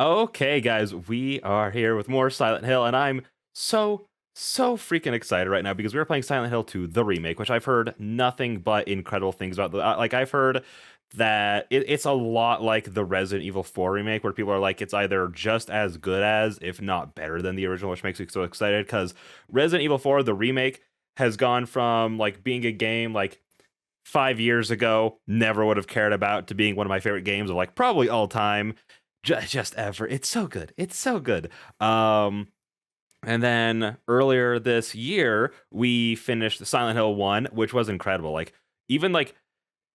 Okay, guys, we are here with more Silent Hill, and I'm so freaking excited right now because we are playing Silent Hill 2, the remake, which I've heard nothing but incredible things about. Like, I've heard that it's a lot like the Resident Evil 4 remake, where people are like, it's either just as good as, if not better than the original, which makes me so excited because Resident Evil 4, the remake, has gone from like being a game like 5 years ago, never would have cared about, to being one of my favorite games of like probably all time, just ever. It's so good. It's so good. Um, and then earlier this year, we finished Silent Hill 1, which was incredible. Like, even like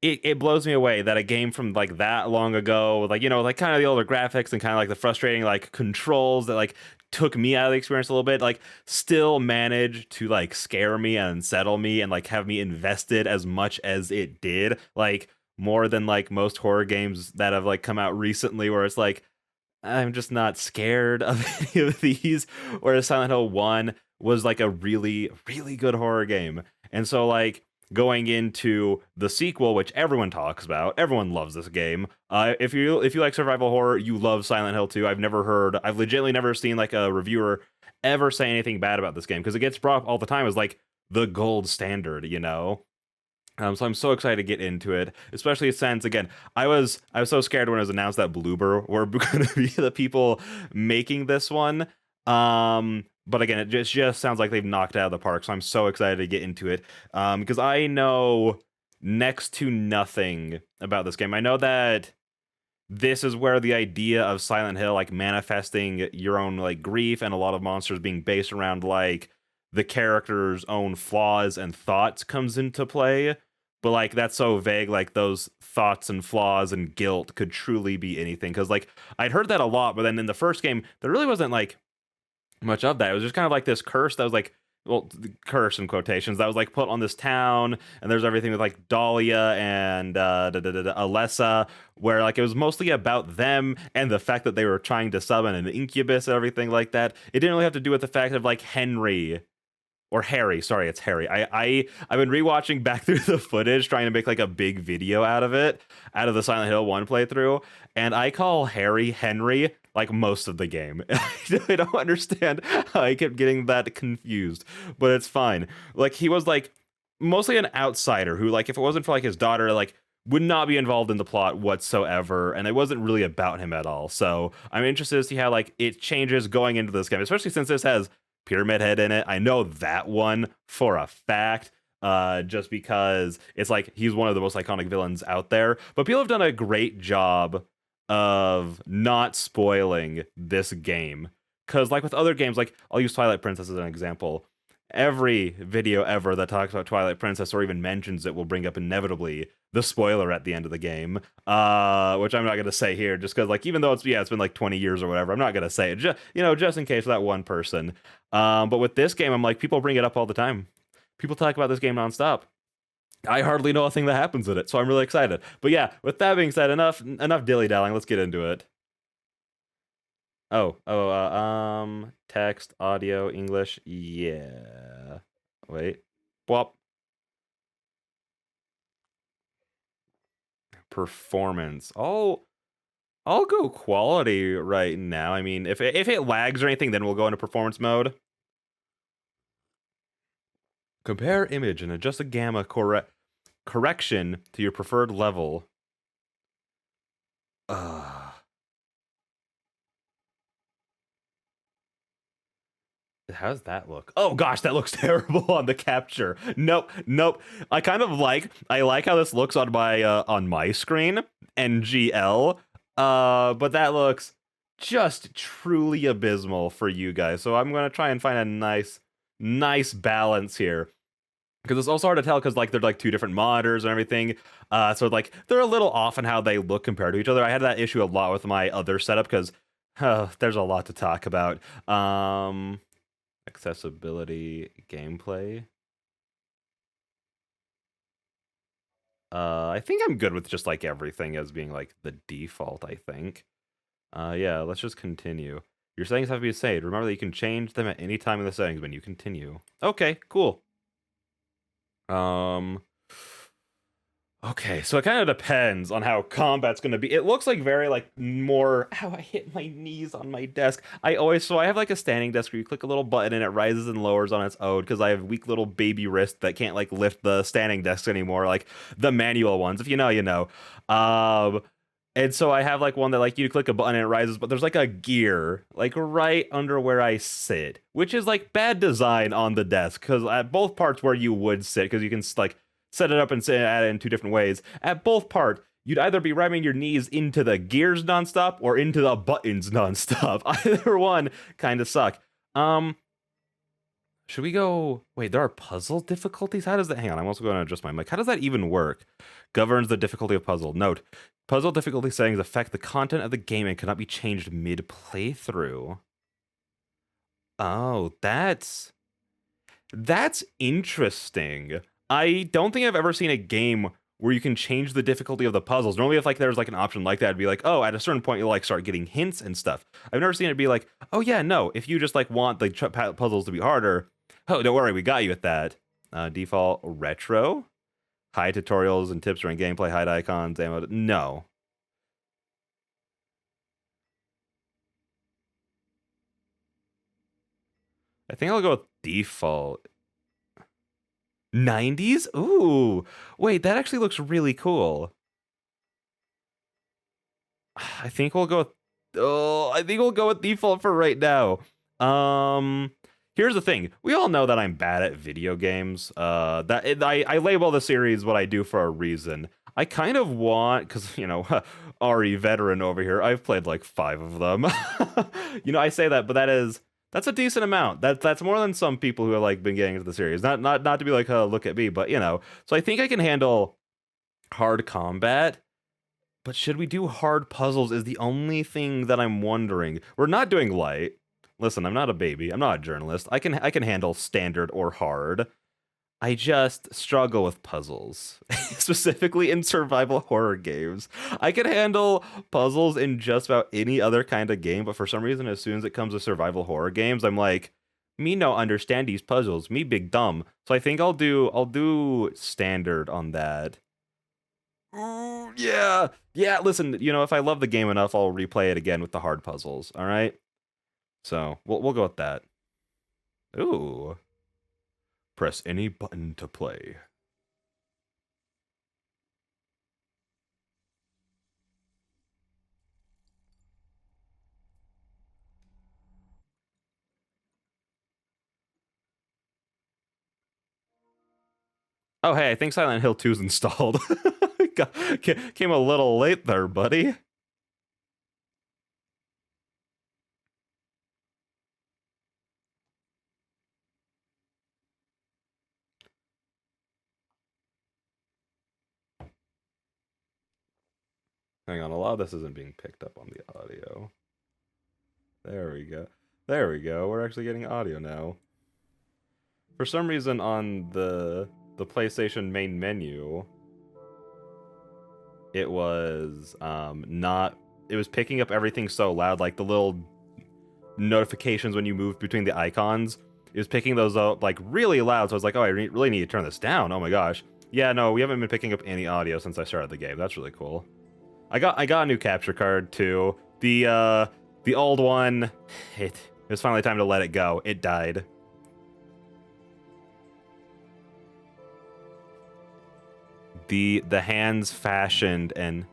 it blows me away that a game from like that long ago, like, like kind of the older graphics and kind of like the frustrating like controls that like took me out of the experience a little bit, like still managed to like scare me and unsettle me and like have me invested as much as it did. Like, more than like most horror games that have like come out recently, where it's like I'm just not scared of any of these. Whereas Silent Hill 1 was like a really, really good horror game. And so, like, going into the sequel, which everyone talks about, everyone loves this game. If you like survival horror, you love Silent Hill 2. I've legitimately never seen like a reviewer ever say anything bad about this game because it gets brought up all the time as like the gold standard, you know? So I'm so excited to get into it, especially since again I was so scared when it was announced that Bloober were going to be the people making this one. But again, it just sounds like they've knocked it out of the park. So I'm so excited to get into it because I know next to nothing about this game. I know that this is where the idea of Silent Hill, like manifesting your own like grief and a lot of monsters being based around like the character's own flaws and thoughts, comes into play. But like that's so vague, like those thoughts and flaws and guilt could truly be anything. Because like I'd heard that a lot, but then in the first game, there really wasn't like much of that. It was just kind of like this curse that was like, well, the curse in quotations, that was like put on this town, and there's everything with like Dahlia and Alessa, where like it was mostly about them and the fact that they were trying to summon an incubus and everything like that. It didn't really have to do with the fact of like Henry or Harry. Sorry, it's Harry. I've been rewatching back through the footage, trying to make like a big video out of it, out of the Silent Hill 1 playthrough, and I call Harry Henry like most of the game. I don't understand how I kept getting that confused, but it's fine. Like, he was like mostly an outsider who, like, if it wasn't for like his daughter, like would not be involved in the plot whatsoever, and it wasn't really about him at all. So I'm interested to see how like it changes going into this game, especially since this has Pyramid Head in it. I know that one for a fact, just because it's like he's one of the most iconic villains out there. But people have done a great job of not spoiling this game. Because, like with other games, like I'll use Twilight Princess as an example. Every video ever that talks about Twilight Princess or even mentions it will bring up inevitably the spoiler at the end of the game, which I'm not gonna say here, just because like even though it's been like 20 years or whatever, I'm not gonna say it, just in case for that one person. But with this game, I'm like, people bring it up all the time. People talk about this game nonstop. I hardly know a thing that happens in it, so I'm really excited. But yeah, with that being said, enough dilly dallying. Let's get into it. Text, audio, English. Yeah. Wait. Well, performance. I'll go quality right now. I mean, if it lags or anything, then we'll go into performance mode. Compare image and adjust the gamma correction to your preferred level. How's that look? Oh gosh, that looks terrible on the capture. Nope. I like how this looks on my screen, NGL. But that looks just truly abysmal for you guys. So I'm gonna try and find a nice balance here. Because it's also hard to tell because like they're like two different monitors and everything. So like they're a little off in how they look compared to each other. I had that issue a lot with my other setup because there's a lot to talk about. Accessibility, gameplay. I think I'm good with just like everything as being like the default, I think. Yeah, let's just continue. Your settings have to be saved. Remember that you can change them at any time in the settings when you continue. Okay, cool. Okay, so it kind of depends on how combat's gonna be. It looks like very like more. Ow! I hit my knees on my desk. I have like a standing desk where you click a little button and it rises and lowers on its own because I have weak little baby wrists that can't like lift the standing desks anymore, like the manual ones. If you know, you know. Um, and so I have like one that like you click a button and it rises, but there's like a gear like right under where I sit, which is like bad design on the desk because at both parts where you would sit, because you can like set it up and sit at it in two different ways. At both part, you'd either be ramming your knees into the gears nonstop or into the buttons nonstop. Either one kind of suck. Should we go? Wait, there are puzzle difficulties. How does that? Hang on, I'm also going to adjust my mic. How does that even work? Governs the difficulty of puzzle. Note: puzzle difficulty settings affect the content of the game and cannot be changed mid playthrough. Oh, that's interesting. I don't think I've ever seen a game where you can change the difficulty of the puzzles. Normally, if like there's like an option like that, it'd be like, oh, at a certain point you'll like start getting hints and stuff. I've never seen it be like, oh yeah, no, if you just like want the puzzles to be harder, oh, don't worry, we got you at that. Default retro, hide tutorials and tips around gameplay, hide icons, ammo. No, I think I'll go with default. 90s? Ooh, wait, that actually looks really cool. I think we'll go with, oh, I think we'll go with default for right now. Um Here's the thing. We all know that I'm bad at video games. I label the series what I do for a reason. I kind of want, because you know, RE veteran over here. I've played like 5 of them. You know, I say that, but that's a decent amount. That's more than some people who have like been getting into the series. Not to be like, oh, look at me, but you know. So I think I can handle hard combat. But should we do hard puzzles is the only thing that I'm wondering. We're not doing light. Listen, I'm not a baby. I'm not a journalist. I can handle standard or hard. I just struggle with puzzles, specifically in survival horror games. I can handle puzzles in just about any other kind of game, but for some reason, as soon as it comes to survival horror games, I'm like, me no understand these puzzles. Me big dumb. So I think I'll do standard on that. Ooh, yeah. Yeah, listen, you know, if I love the game enough, I'll replay it again with the hard puzzles, all right? So, we'll go with that. Ooh. Press any button to play. Oh, hey, I think Silent Hill 2's installed. Came a little late there, buddy. Hang on, a lot of this isn't being picked up on the audio. There we go. There we go. We're actually getting audio now. For some reason on the PlayStation main menu, it was not, it was picking up everything so loud, like the little notifications when you move between the icons. It was picking those up like really loud, so I was like, oh, I really need to turn this down. Oh my gosh. Yeah, no, we haven't been picking up any audio since I started the game. That's really cool. I got a new capture card too. The old one, it was finally time to let it go. It died. The hands fashioned and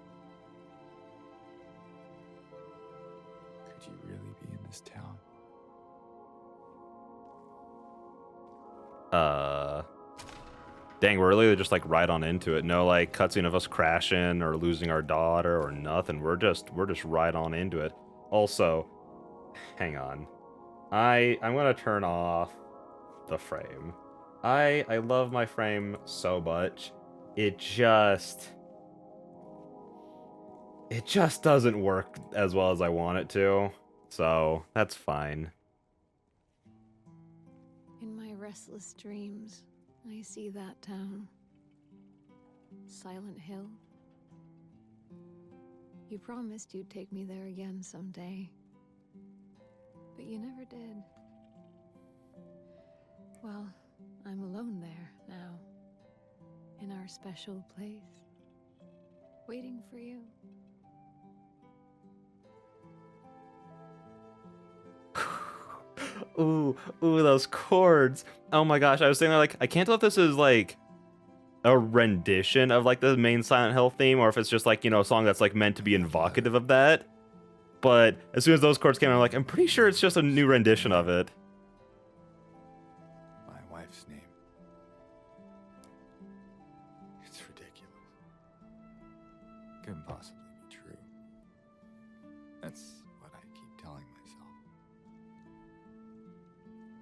Could you really be in this town? dang, we're really just like right on into it. No like cutscene of us crashing or losing our daughter or nothing. We're just right on into it. Also, hang on. I'm gonna turn off the frame. I love my frame so much. It just doesn't work as well as I want it to. So that's fine. In my restless dreams, I see that town. Silent Hill. You promised you'd take me there again someday. But you never did. Well, I'm alone there now. In our special place. waiting for you. Ooh, ooh, those chords. Oh my gosh, I was thinking like I can't tell if this is like a rendition of like the main Silent Hill theme or if it's just like, you know, a song that's like meant to be evocative of that. But as soon as those chords came, I'm like, I'm pretty sure it's just a new rendition of it. My wife's name. It's ridiculous. Couldn't possibly be true. That's what I keep telling myself.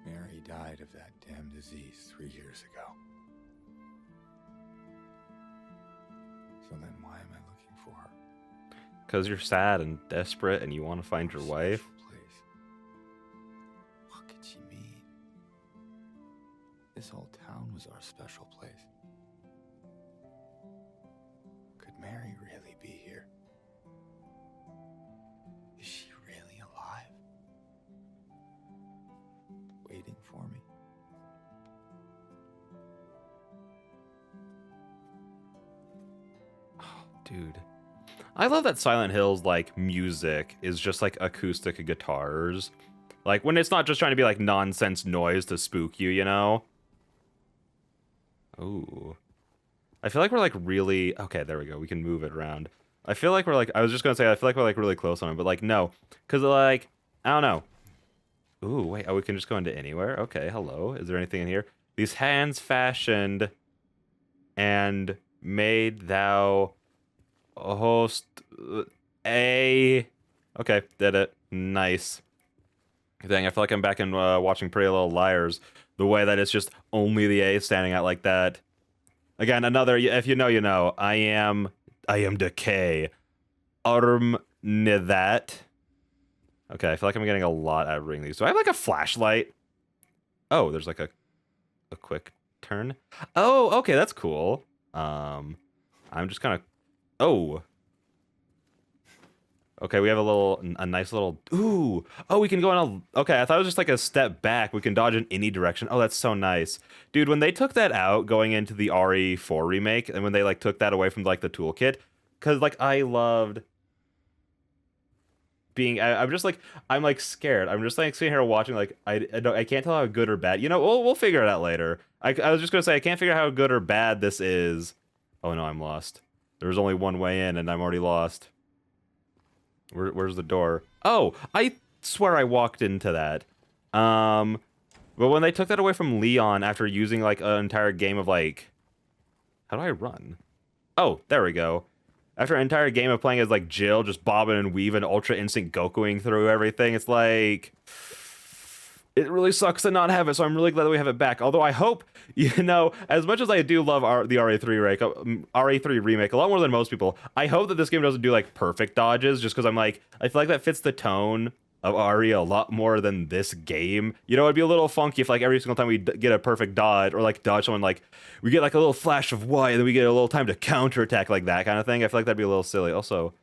Mary died of that damn disease 3 years ago. So then why am I looking for her? Because you're sad and desperate and you want to find your wife. Special place. What could she mean? This whole town was our special place. Could Mary really be here? Is she really alive? Waiting for me? Oh, dude. I love that Silent Hill's like music is just like acoustic guitars. Like when it's not just trying to be like nonsense noise to spook you, you know? Ooh. I feel like we're like really okay, there we go. We can move it around. I feel like we're like I was just gonna say I feel like we're like really close on it, but like no. Cause like I don't know. Ooh, wait, oh we can just go into anywhere? Okay, hello. Is there anything in here? These hands fashioned and made thou host a okay, did it. Nice. Dang, I feel like I'm back in watching Pretty Little Liars. The way that it's just only the A standing out like that. Again, another if you know, you know. I am decay. That. Okay, I feel like I'm getting a lot out of reading these. Do I have like a flashlight? Oh, there's like a quick turn. Oh, okay, that's cool. I'm just kind of oh. Okay, we have a nice little, ooh. Oh, we can go on okay, I thought it was just like a step back. We can dodge in any direction. Oh, that's so nice. Dude, when they took that out going into the RE4 remake, and when they like took that away from like the toolkit, because like I loved being, I'm just like, I'm like scared. I'm just like sitting here watching like, I can't tell how good or bad, you know, we'll figure it out later. I was just gonna say, I can't figure out how good or bad this is. Oh no, I'm lost. There's only one way in and I'm already lost. Where's the door? Oh, I swear I walked into that. But when they took that away from Leon after using like an entire game of like, how do I run? Oh, there we go. After an entire game of playing as like Jill, just bobbing and weaving, Ultra Instinct Gokuing through everything, it's like, it really sucks to not have it, so I'm really glad that we have it back. Although I hope, you know, as much as I do love the RE3 remake a lot more than most people, I hope that this game doesn't do like perfect dodges, just because I'm like, I feel like that fits the tone of RE a lot more than this game. You know, it'd be a little funky if like every single time we get a perfect dodge, or like dodge someone, like we get like a little flash of Y, and then we get a little time to counterattack, like that kind of thing. I feel like that'd be a little silly. Also,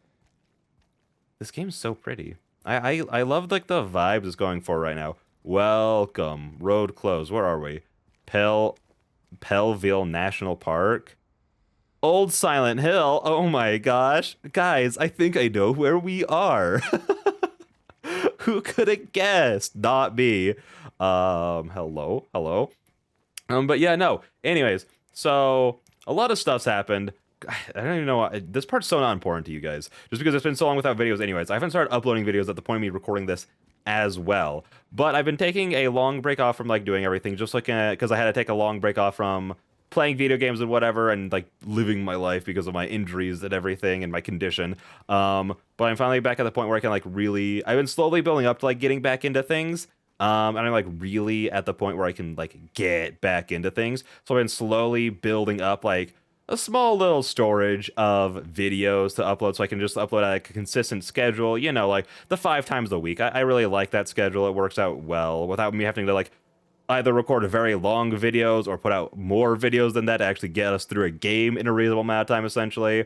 this game's so pretty. I love like the vibes it's going for right now. Welcome. Road closed. Where are we? Pellville National Park. Old Silent Hill. Oh my gosh. Guys, I think I know where we are. Who could have guessed? Not me. Hello. But yeah, no. Anyways, so a lot of stuff's happened. I don't even know. This part's so not important to you guys. Just because it's been so long without videos anyways. I haven't started uploading videos at the point of me recording this as well. But I've been taking a long break off from like doing everything, just like because I had to take a long break off from playing video games and whatever, and like living my life because of my injuries and everything and my condition. But I'm finally back at the point where I can like really, I've been slowly building up to like getting back into things. And I'm like really at the point where I can like get back into things. So I've been slowly building up like a small little storage of videos to upload, so I can just upload at like a consistent schedule, you know, like the 5 times a week. I really like that schedule. It works out well without me having to like either record very long videos or put out more videos than that to actually get us through a game in a reasonable amount of time, essentially.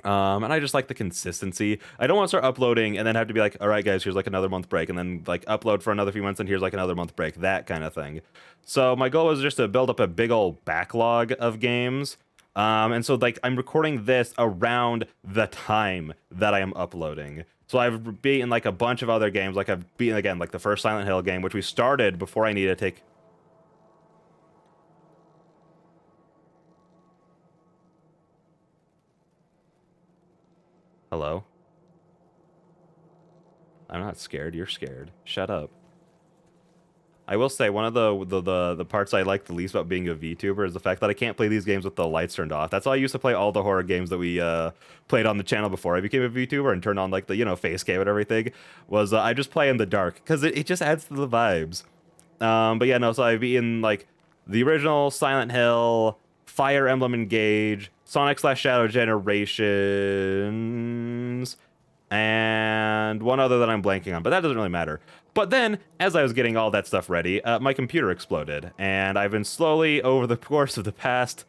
And I just like the consistency. I don't want to start uploading and then have to be like, all right, guys, here's like another month break, and then like upload for another few months, and here's like another month break, that kind of thing. So my goal was just to build up a big old backlog of games. And so like I'm recording this around the time that I am uploading. So I've beaten like a bunch of other games. Like I've beaten again like the first Silent Hill game, which we started before I needed to take. Hello? I'm not scared. You're scared. Shut up. I will say one of the parts I like the least about being a VTuber is the fact that I can't play these games with the lights turned off. That's how I used to play all the horror games that we played on the channel before I became a VTuber and turned on like the, you know, face cam and everything. Was I just play in the dark because it just adds to the vibes. But yeah, no. So I've beaten like the original Silent Hill, Fire Emblem Engage, Sonic / Shadow Generations, and one other that I'm blanking on, but that doesn't really matter. But then, as I was getting all that stuff ready, my computer exploded, and I've been slowly, over the course of the past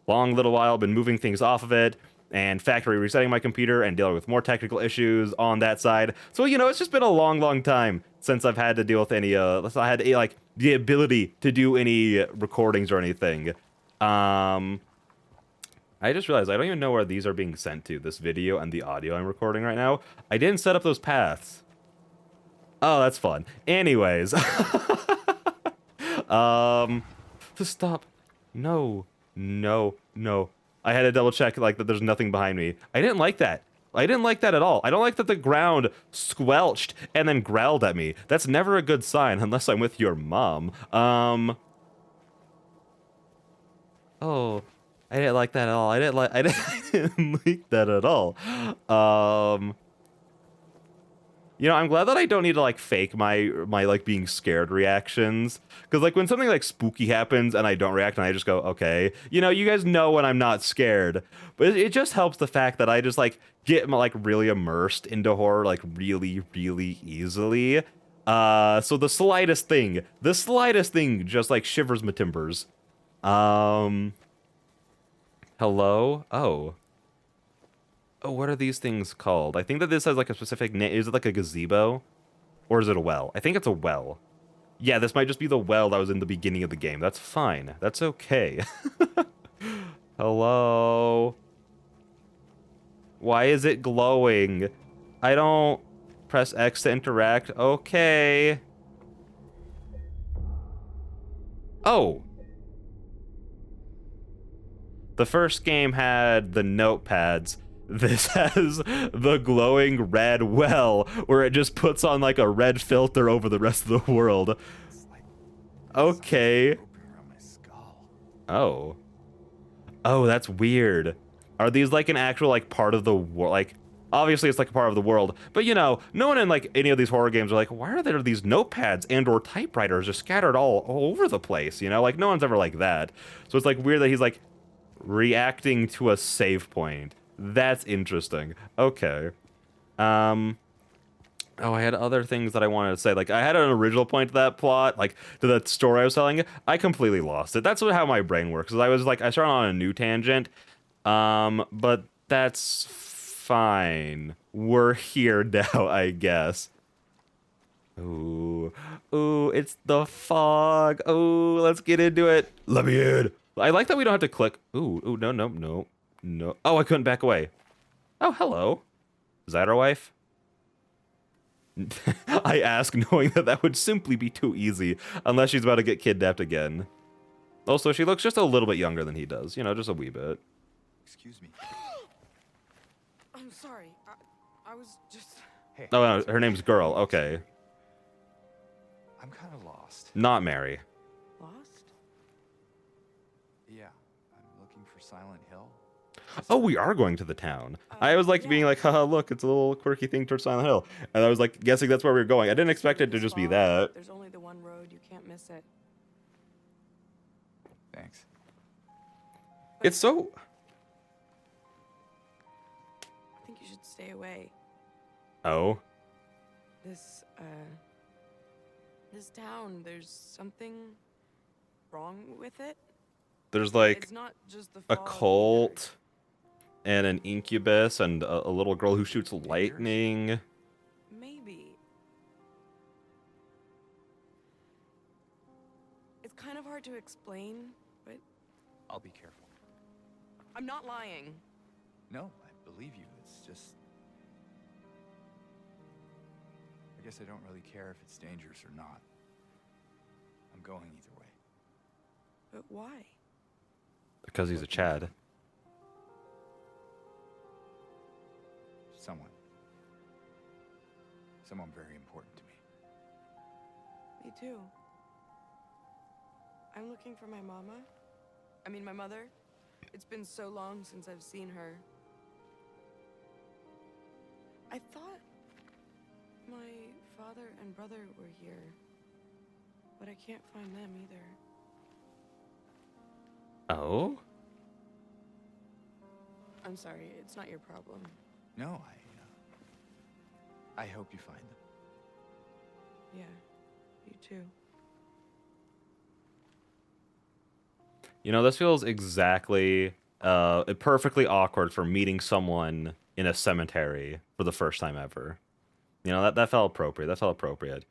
long little while, been moving things off of it, and factory resetting my computer, and dealing with more technical issues on that side. So, you know, it's just been a long time since I've had to deal with any, I had, like, the ability to do any recordings or anything. I just realized I don't even know where these are being sent to, this video and the audio I'm recording right now. I didn't set up those paths. Oh, that's fun. Anyways. To stop. No. I had to double check like that there's nothing behind me. I didn't like that. I didn't like that at all. I don't like that the ground squelched and then growled at me. That's never a good sign unless I'm with your mom. Oh, I didn't like that at all. I didn't like that at all. You know, I'm glad that I don't need to like fake my like being scared reactions, because like when something like spooky happens and I don't react and I just go okay, you know, you guys know when I'm not scared, but it just helps the fact that I just like get like really immersed into horror like really easily. So the slightest thing just like shivers my timbers. Hello? Oh, what are these things called? I think that this has like a specific name. Is it like a gazebo? Or is it a well? I think it's a well. Yeah, this might just be the well that was in the beginning of the game. That's fine. That's okay. Hello? Why is it glowing? I don't... Press X to interact. Okay. Oh. The first game had the notepads. This has the glowing red well, where it just puts on like a red filter over the rest of the world. Okay. Oh. Oh, that's weird. Are these like an actual like part of the world? Like, obviously it's like a part of the world, but you know, no one in like any of these horror games are like, why are there these notepads and or typewriters just scattered all over the place? You know, like no one's ever like that. So it's like weird that he's like reacting to a save point. That's interesting. Okay. Oh, I had other things that I wanted to say. Like, I had an original point to that plot, like, to that story I was telling. I completely lost it. That's how my brain works. I was like, I started on a new tangent. But that's fine. We're here now, I guess. Ooh, it's the fog. Ooh, let's get into it. Let me in. I like that we don't have to click. Ooh, no. Oh, I couldn't back away. Oh, hello. Is that our wife? I ask knowing that that would simply be too easy, unless she's about to get kidnapped again. Also, she looks just a little bit younger than he does. You know, just a wee bit. Excuse me. I'm sorry. I was just... Hey. Oh, no, her name's Girl. Okay. I'm kind of lost. Not Mary. Lost? Yeah, I'm looking for Silent Hill. Oh, we are going to the town. I was like being like, haha, look, it's a little quirky thing towards Silent Hill. And I was like guessing that's where we were going. I didn't expect it to just be that. There's only the one road. You can't miss it. Thanks. It's so... I think you should stay away. Oh? This town, there's something wrong with it. There's like It's not just the a fog cult and an incubus and a little girl who shoots lightning. either. Maybe. It's kind of hard to explain, but I'll be careful. I'm not lying. No, I believe you. It's just... I guess I don't really care if it's dangerous or not. I'm going either way. But why? Because he's a Chad. Someone very important to me. Me too. I'm looking for my mama. I mean, my mother. It's been so long since I've seen her. I thought my father and brother were here, but I can't find them either. Oh? I'm sorry, it's not your problem. No, I hope you find them. Yeah, you too. You know, this feels exactly perfectly awkward for meeting someone in a cemetery for the first time ever. You know, that felt appropriate. That felt appropriate.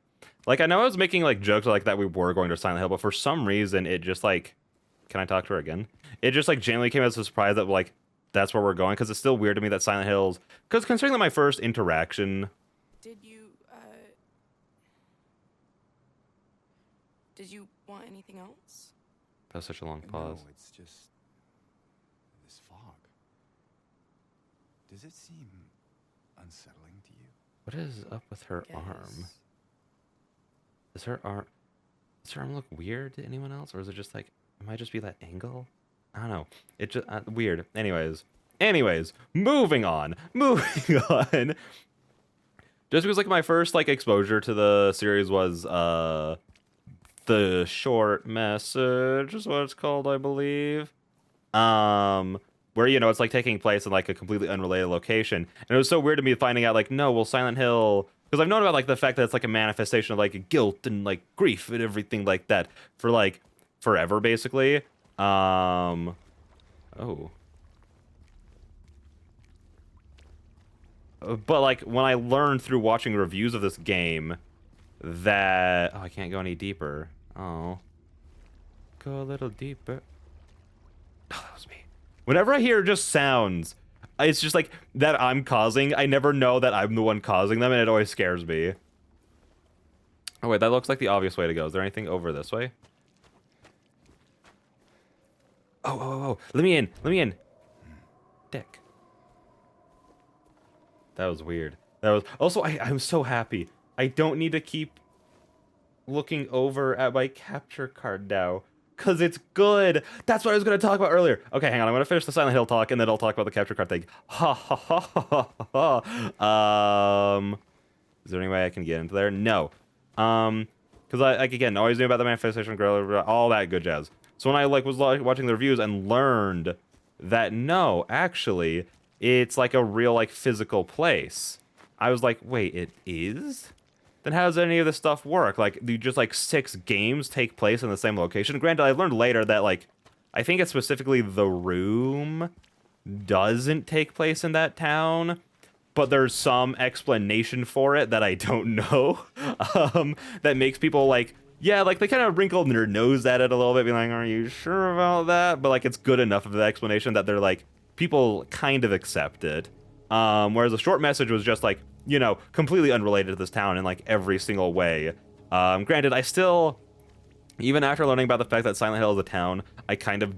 Like, I know I was making, like, jokes like that we were going to Silent Hill, but for some reason, it just, like... Can I talk to her again? It just, like, genuinely came as a surprise that, like, that's where we're going, because it's still weird to me that Silent Hills... Because considering that my first interaction... Did you want anything else? That was such a long pause. No, it's just... this fog. Does it seem unsettling to you? What is up with her arm? Does her arm look weird to anyone else? Or is it just like, it might just be that angle? I don't know. It just, weird. Anyways, moving on. Just because like my first like exposure to the series was the short message is what it's called, I believe. Where, you know, it's like taking place in like a completely unrelated location. And it was so weird to me finding out like, no, well, Silent Hill, because I've known about like the fact that it's like a manifestation of like guilt and like grief and everything like that for like forever, basically. Oh. But like when I learned through watching reviews of this game that, oh, I can't go any deeper. Oh. Go a little deeper. Oh, that was me. Whenever I hear just sounds, it's just like that I'm causing. I never know that I'm the one causing them, and it always scares me. Oh, wait, that looks like the obvious way to go. Is there anything over this way? Oh. Let me in. Dick. That was weird. That was... Also, I'm so happy. I don't need to keep looking over at my capture card now. Because it's good. That's what I was going to talk about earlier. Okay, hang on. I'm going to finish the Silent Hill talk, and then I'll talk about the capture card thing. Ha ha ha ha ha. Is there any way I can get into there? No. Because I, like, again, always knew about the manifestation girl, all that good jazz. So when I, like, was watching the reviews and learned that, no, actually, it's, like, a real, like, physical place, I was like, wait, it is? Then how does any of this stuff work? Like, do just, like, 6 games take place in the same location? Granted, I learned later that, like, I think it's specifically The Room doesn't take place in that town, but there's some explanation for it that I don't know, that makes people, like, yeah, like, they kind of wrinkle their nose at it a little bit, being like, are you sure about that? But, like, it's good enough of an explanation that they're, like, people kind of accept it. Whereas the short message was just, like, you know, completely unrelated to this town in, like, every single way. Granted, I still, even after learning about the fact that Silent Hill is a town, I kind of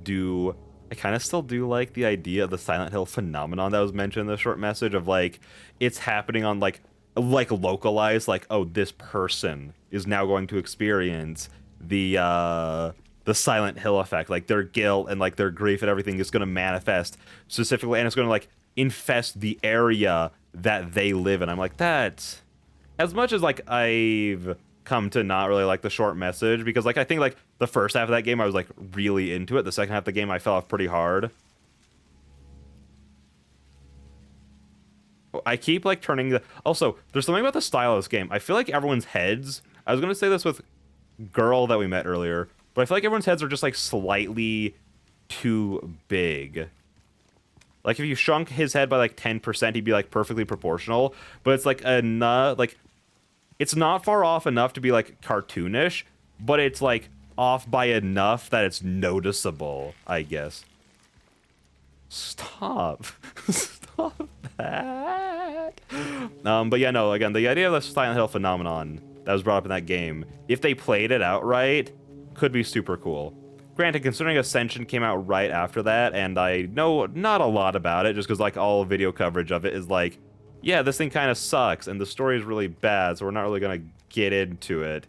still do like the idea of the Silent Hill phenomenon that was mentioned in the short message of, like, it's happening on, like localized, like, oh, this person is now going to experience the Silent Hill effect, like, their guilt and, like, their grief and everything is going to manifest specifically, and it's going to, like, infest the area that they live in. I'm like, that, as much as, like, I've come to not really like the short message, because, like, I think, like, the first half of that game I was, like, really into it. The second half of the game I fell off pretty hard. I keep, like, turning the... Also, there's something about the style of this game. I feel like everyone's heads... I was going to say this with girl that we met earlier, but I feel like everyone's heads are just, like, slightly too big. Like, if you shrunk his head by, like, 10%, he'd be, like, perfectly proportional. But it's, like, like, it's not far off enough to be, like, cartoonish, but it's, like, off by enough that it's noticeable, I guess. Stop. Stop that. But yeah, no, again, the idea of the Silent Hill phenomenon that was brought up in that game, if they played it out right, could be super cool. Granted, considering Ascension came out right after that, and I know not a lot about it, just because like all video coverage of it is like, yeah, this thing kind of sucks, and the story is really bad, so we're not really gonna get into it.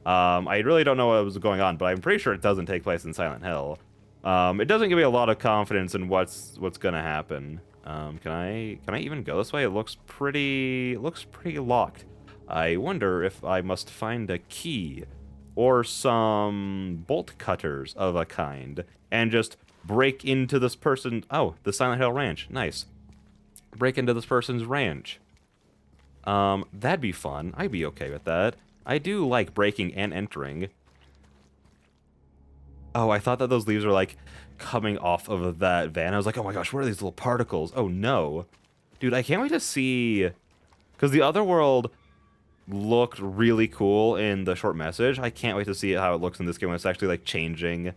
I really don't know what was going on, but I'm pretty sure it doesn't take place in Silent Hill. It doesn't give me a lot of confidence in what's gonna happen. Can I even go this way? It looks pretty locked. I wonder if I must find a key or some bolt cutters of a kind and just break into this person. Oh, the Silent Hill Ranch. Nice. Break into this person's ranch. That'd be fun. I'd be okay with that. I do like breaking and entering. Oh, I thought that those leaves were like coming off of that van. I was like, oh my gosh, what are these little particles? Oh no. Dude, I can't wait to see, because the other world looked really cool in the short message. I can't wait to see how it looks in this game when it's actually like changing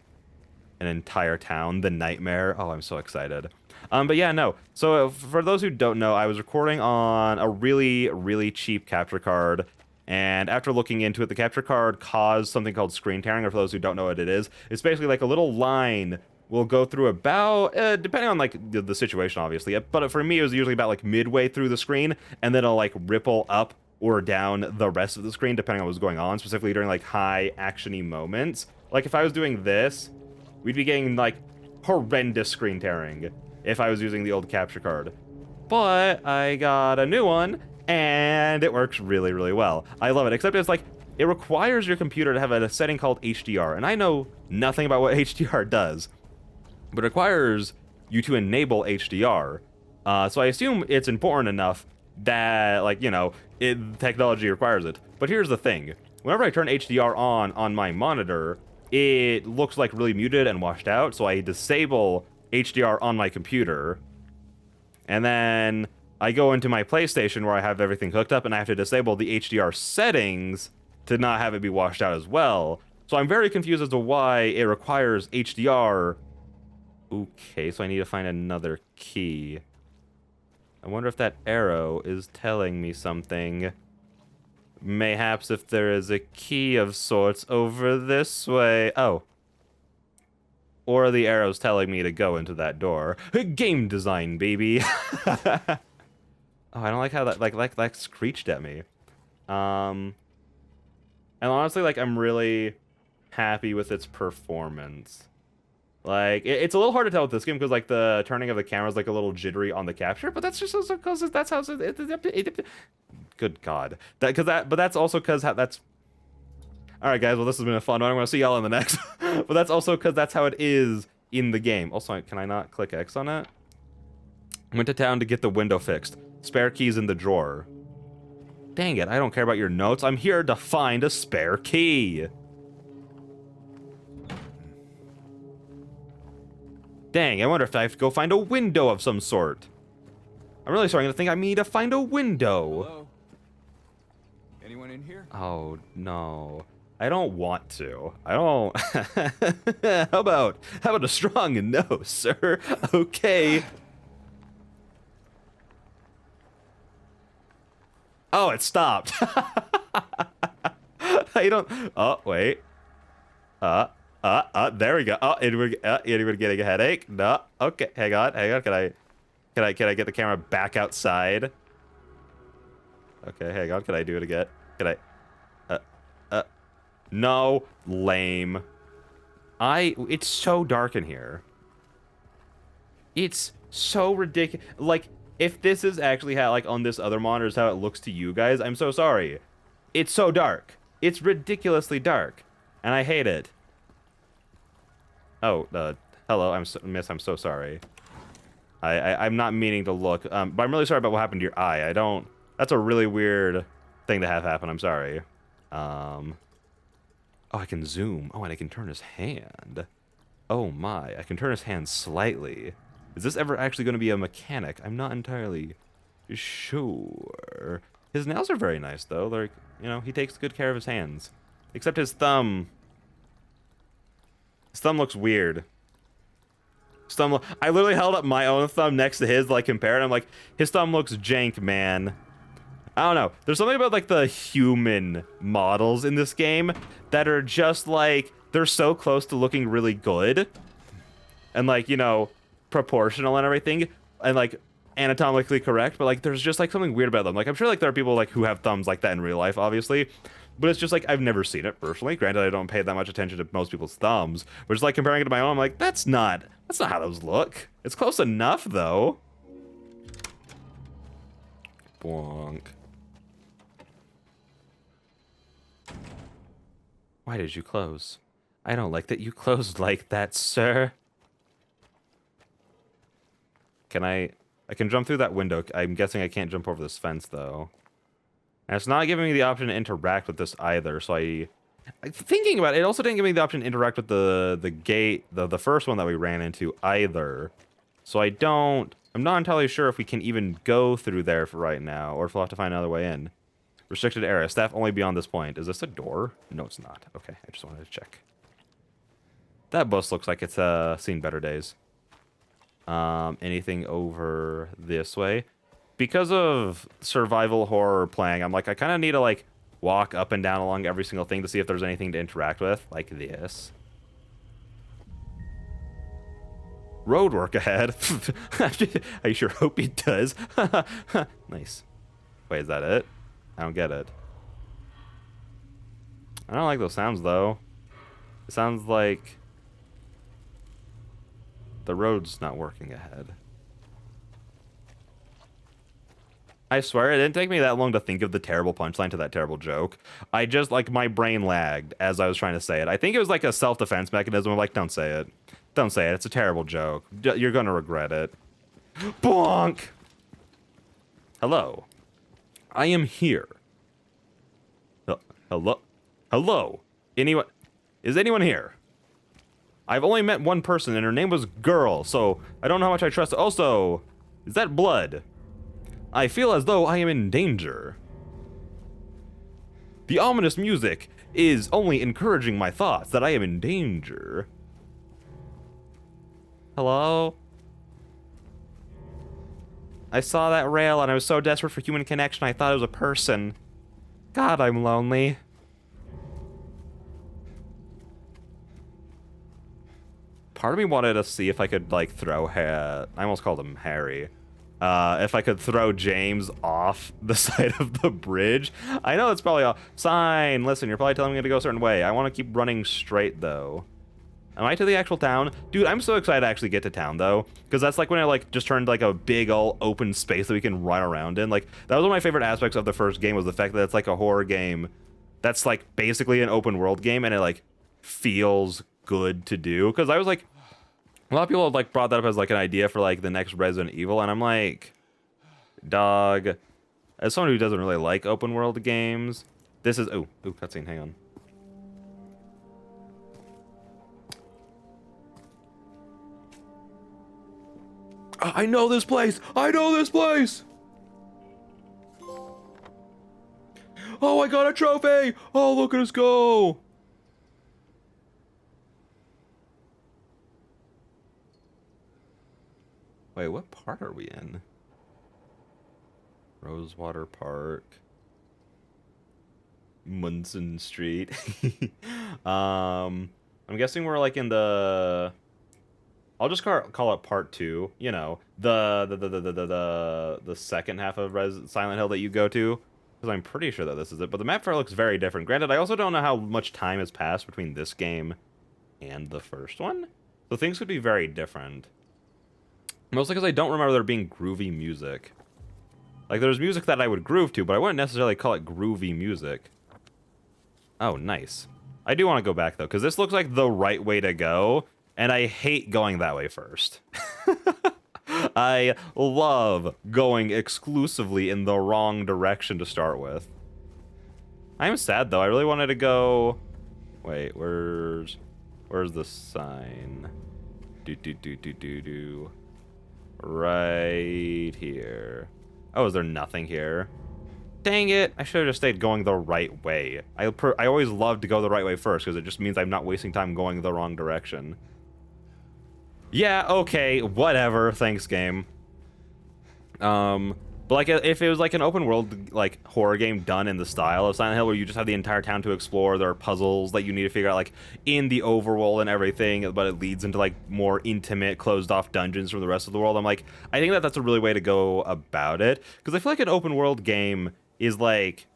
an entire town, the nightmare. Oh, I'm so excited. But yeah, no. So for those who don't know, I was recording on a really cheap capture card. And after looking into it, the capture card caused something called screen tearing, or for those who don't know what it is, it's basically like a little line will go through about, depending on like the situation, obviously, but for me, it was usually about like midway through the screen, and then it'll like ripple up or down the rest of the screen, depending on what was going on, specifically during like high actiony moments. Like if I was doing this, we'd be getting like horrendous screen tearing if I was using the old capture card. But I got a new one, and it works really well. I love it, except it's like, it requires your computer to have a setting called HDR, and I know nothing about what HDR does, but it requires you to enable HDR. So I assume it's important enough that, like, you know, technology requires it. But here's the thing. Whenever I turn HDR on my monitor, it looks like really muted and washed out, so I disable HDR on my computer, and then I go into my PlayStation where I have everything hooked up, and I have to disable the HDR settings to not have it be washed out as well. So I'm very confused as to why it requires HDR. Okay, so I need to find another key. I wonder if that arrow is telling me something. Mayhaps if there is a key of sorts over this way. Oh. Or the arrow's telling me to go into that door. Game design, baby. Oh, I don't like how that like screeched at me. And honestly, like, I'm really happy with its performance. Like, it's a little hard to tell with this game because like the turning of the camera is like a little jittery on the capture, but that's just also because that's how good God, but that's also because that's. All right, guys. Well, this has been a fun one. I'm gonna see y'all in the next. But that's also because that's how it is in the game. Also, can I not click X on it? Went to town to get the window fixed. Spare keys in the drawer. Dang it, I don't care about your notes. I'm here to find a spare key. Dang, I wonder if I have to go find a window of some sort. I'm really starting to think I need to find a window. Hello? Anyone in here? Oh, no. I don't want to. I don't... How about a strong no, sir? Okay. Oh, it stopped. I don't... Oh, wait. There we go. Oh, anyone getting a headache? No. Okay, hang on. Can I get the camera back outside? Okay, hang on. Can I do it again? Can I... No. Lame. It's so dark in here. It's so ridiculous. Like, if this is actually how, like, on this other monitor is how it looks to you guys, I'm so sorry. It's so dark. It's ridiculously dark. And I hate it. Oh, hello, miss, I'm so sorry. I'm not meaning to look, but I'm really sorry about what happened to your eye. That's a really weird thing to have happen, I'm sorry. Oh, I can zoom. Oh, and I can turn his hand. Oh my, I can turn his hand slightly. Is this ever actually going to be a mechanic? I'm not entirely sure. His nails are very nice, though. Like, you know, he takes good care of his hands. Except his thumb. His thumb looks weird. I literally held up my own thumb next to his, like, compare it. I'm like, his thumb looks jank, man. I don't know. There's something about, like, the human models in this game that are just, like, they're so close to looking really good. And, like, you know, proportional and everything. And, like, anatomically correct. But, like, there's just, like, something weird about them. Like, I'm sure, like, there are people, like, who have thumbs like that in real life, obviously. But it's just, like, I've never seen it personally. Granted, I don't pay that much attention to most people's thumbs. But just, like, comparing it to my own, I'm like, that's not how those look. It's close enough, though. Bonk. Why did you close? I don't like that you closed like that, sir. I can jump through that window. I'm guessing I can't jump over this fence, though. And it's not giving me the option to interact with this either, so thinking about it, it also didn't give me the option to interact with the gate, the first one that we ran into either. So I'm not entirely sure if we can even go through there for right now, or if we'll have to find another way in. Restricted area. Staff only beyond this point. Is this a door? No, it's not. Okay, I just wanted to check. That bus looks like it's seen better days. Anything over this way? Because of survival horror playing, I'm like, I kind of need to, like, walk up and down along every single thing to see if there's anything to interact with, like this. Road work ahead. I sure hope it does. Nice. Wait, is that it? I don't get it. I don't like those sounds, though. It sounds like the road's not working ahead. I swear, it didn't take me that long to think of the terrible punchline to that terrible joke. I just, like, my brain lagged as I was trying to say it. I think it was like a self-defense mechanism. I'm like, don't say it. Don't say it. It's a terrible joke. You're gonna regret it. Bonk! Hello. I am here. Hello? Hello? Anyone? Is anyone here? I've only met one person, and her name was Girl, so I don't know how much I trust. Also, is that blood? I feel as though I am in danger. The ominous music is only encouraging my thoughts that I am in danger. Hello? I saw that rail and I was so desperate for human connection I thought it was a person. God, I'm lonely. Part of me wanted to see if I could, like, throw I almost called him Harry. If I could throw James off the side of the bridge. I know it's probably a sign. Listen, you're probably telling me to go a certain way. I want to keep running straight, though. Am I to the actual town? Dude, I'm so excited to actually get to town, though. Because that's like when I, like, just turned, like, a big, all open space that we can run around in. Like, that was one of my favorite aspects of the first game, was the fact that it's, like, a horror game that's, like, basically an open world game, and it, like, feels good to do. Because I was, like, a lot of people have, like, brought that up as, like, an idea for, like, the next Resident Evil, and I'm like, dog, as someone who doesn't really like open world games, this is, ooh, cutscene, hang on. I know this place! I know this place! Oh, I got a trophy! Oh, look at us go! Wait, what part are we in? Rosewater Park. Munson Street. I'm guessing we're, like, in the... I'll just call it part 2. You know, the second half of Silent Hill that you go to, because I'm pretty sure that this is it. But the map looks very different. Granted, I also don't know how much time has passed between this game and the first one, so things could be very different. Mostly because I don't remember there being groovy music. Like, there's music that I would groove to, but I wouldn't necessarily call it groovy music. Oh, nice. I do want to go back, though, because this looks like the right way to go. And I hate going that way first. I love going exclusively in the wrong direction to start with. I'm sad, though. I really wanted to go... Wait, where's the sign? Right here. Oh, is there nothing here? Dang it. I should have just stayed going the right way. I always love to go the right way first, because it just means I'm not wasting time going the wrong direction. Yeah, okay, whatever. Thanks, game. But like if it was like an open world like horror game done in the style of Silent Hill, where you just have the entire town to explore, there are puzzles that you need to figure out like in the overworld and everything, but it leads into like more intimate, closed off dungeons from the rest of the world. I'm like, I think that that's a really way to go about it, because I feel like an open world game is like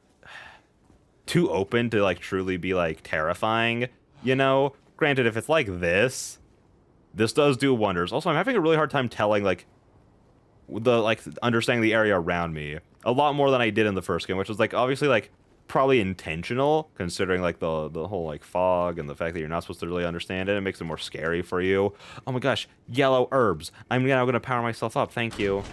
too open to like truly be like terrifying, you know? Granted, if it's like this does do wonders. Also, I'm having a really hard time telling like the like understanding the area around me a lot more than I did in the first game, which was like obviously like probably intentional, considering like the whole like fog and the fact that you're not supposed to really understand it. It makes it more scary for you. Oh my gosh, yellow herbs. I'm now gonna power myself up. Thank you.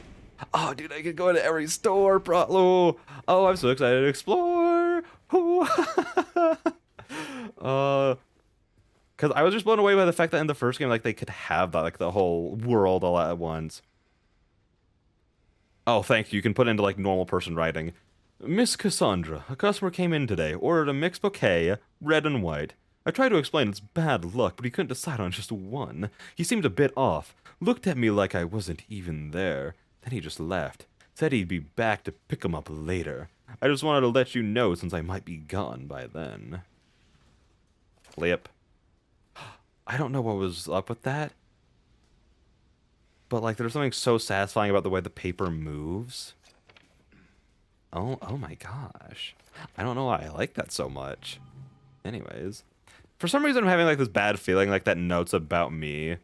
Oh, dude, I could go into every store, bro. Oh, I'm so excited to explore. Because I was just blown away by the fact that in the first game, like, they could have that, like, the whole world all at once. Oh, thank you. You can put into, like, normal person writing. Miss Cassandra, a customer came in today, ordered a mixed bouquet, red and white. I tried to explain it's bad luck, but he couldn't decide on just one. He seemed a bit off, looked at me like I wasn't even there. Then he just left. Said he'd be back to pick him up later. I just wanted to let you know since I might be gone by then. Flip. I don't know what was up with that. But, like, there's something so satisfying about the way the paper moves. Oh my gosh. I don't know why I like that so much. Anyways. For some reason, I'm having, like, this bad feeling, like, that note's about me.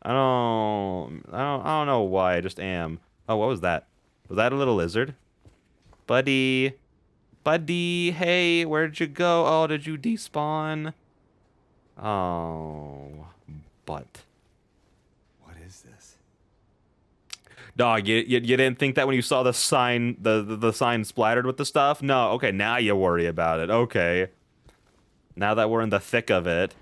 I don't know why, I just am. Oh, what was that? Was that a little lizard? Buddy. Buddy, hey, where'd you go? Oh, did you despawn? Oh, but. What is this? Dog, you didn't think that when you saw the sign, the sign splattered with the stuff? No, okay, now you worry about it. Okay. Now that we're in the thick of it,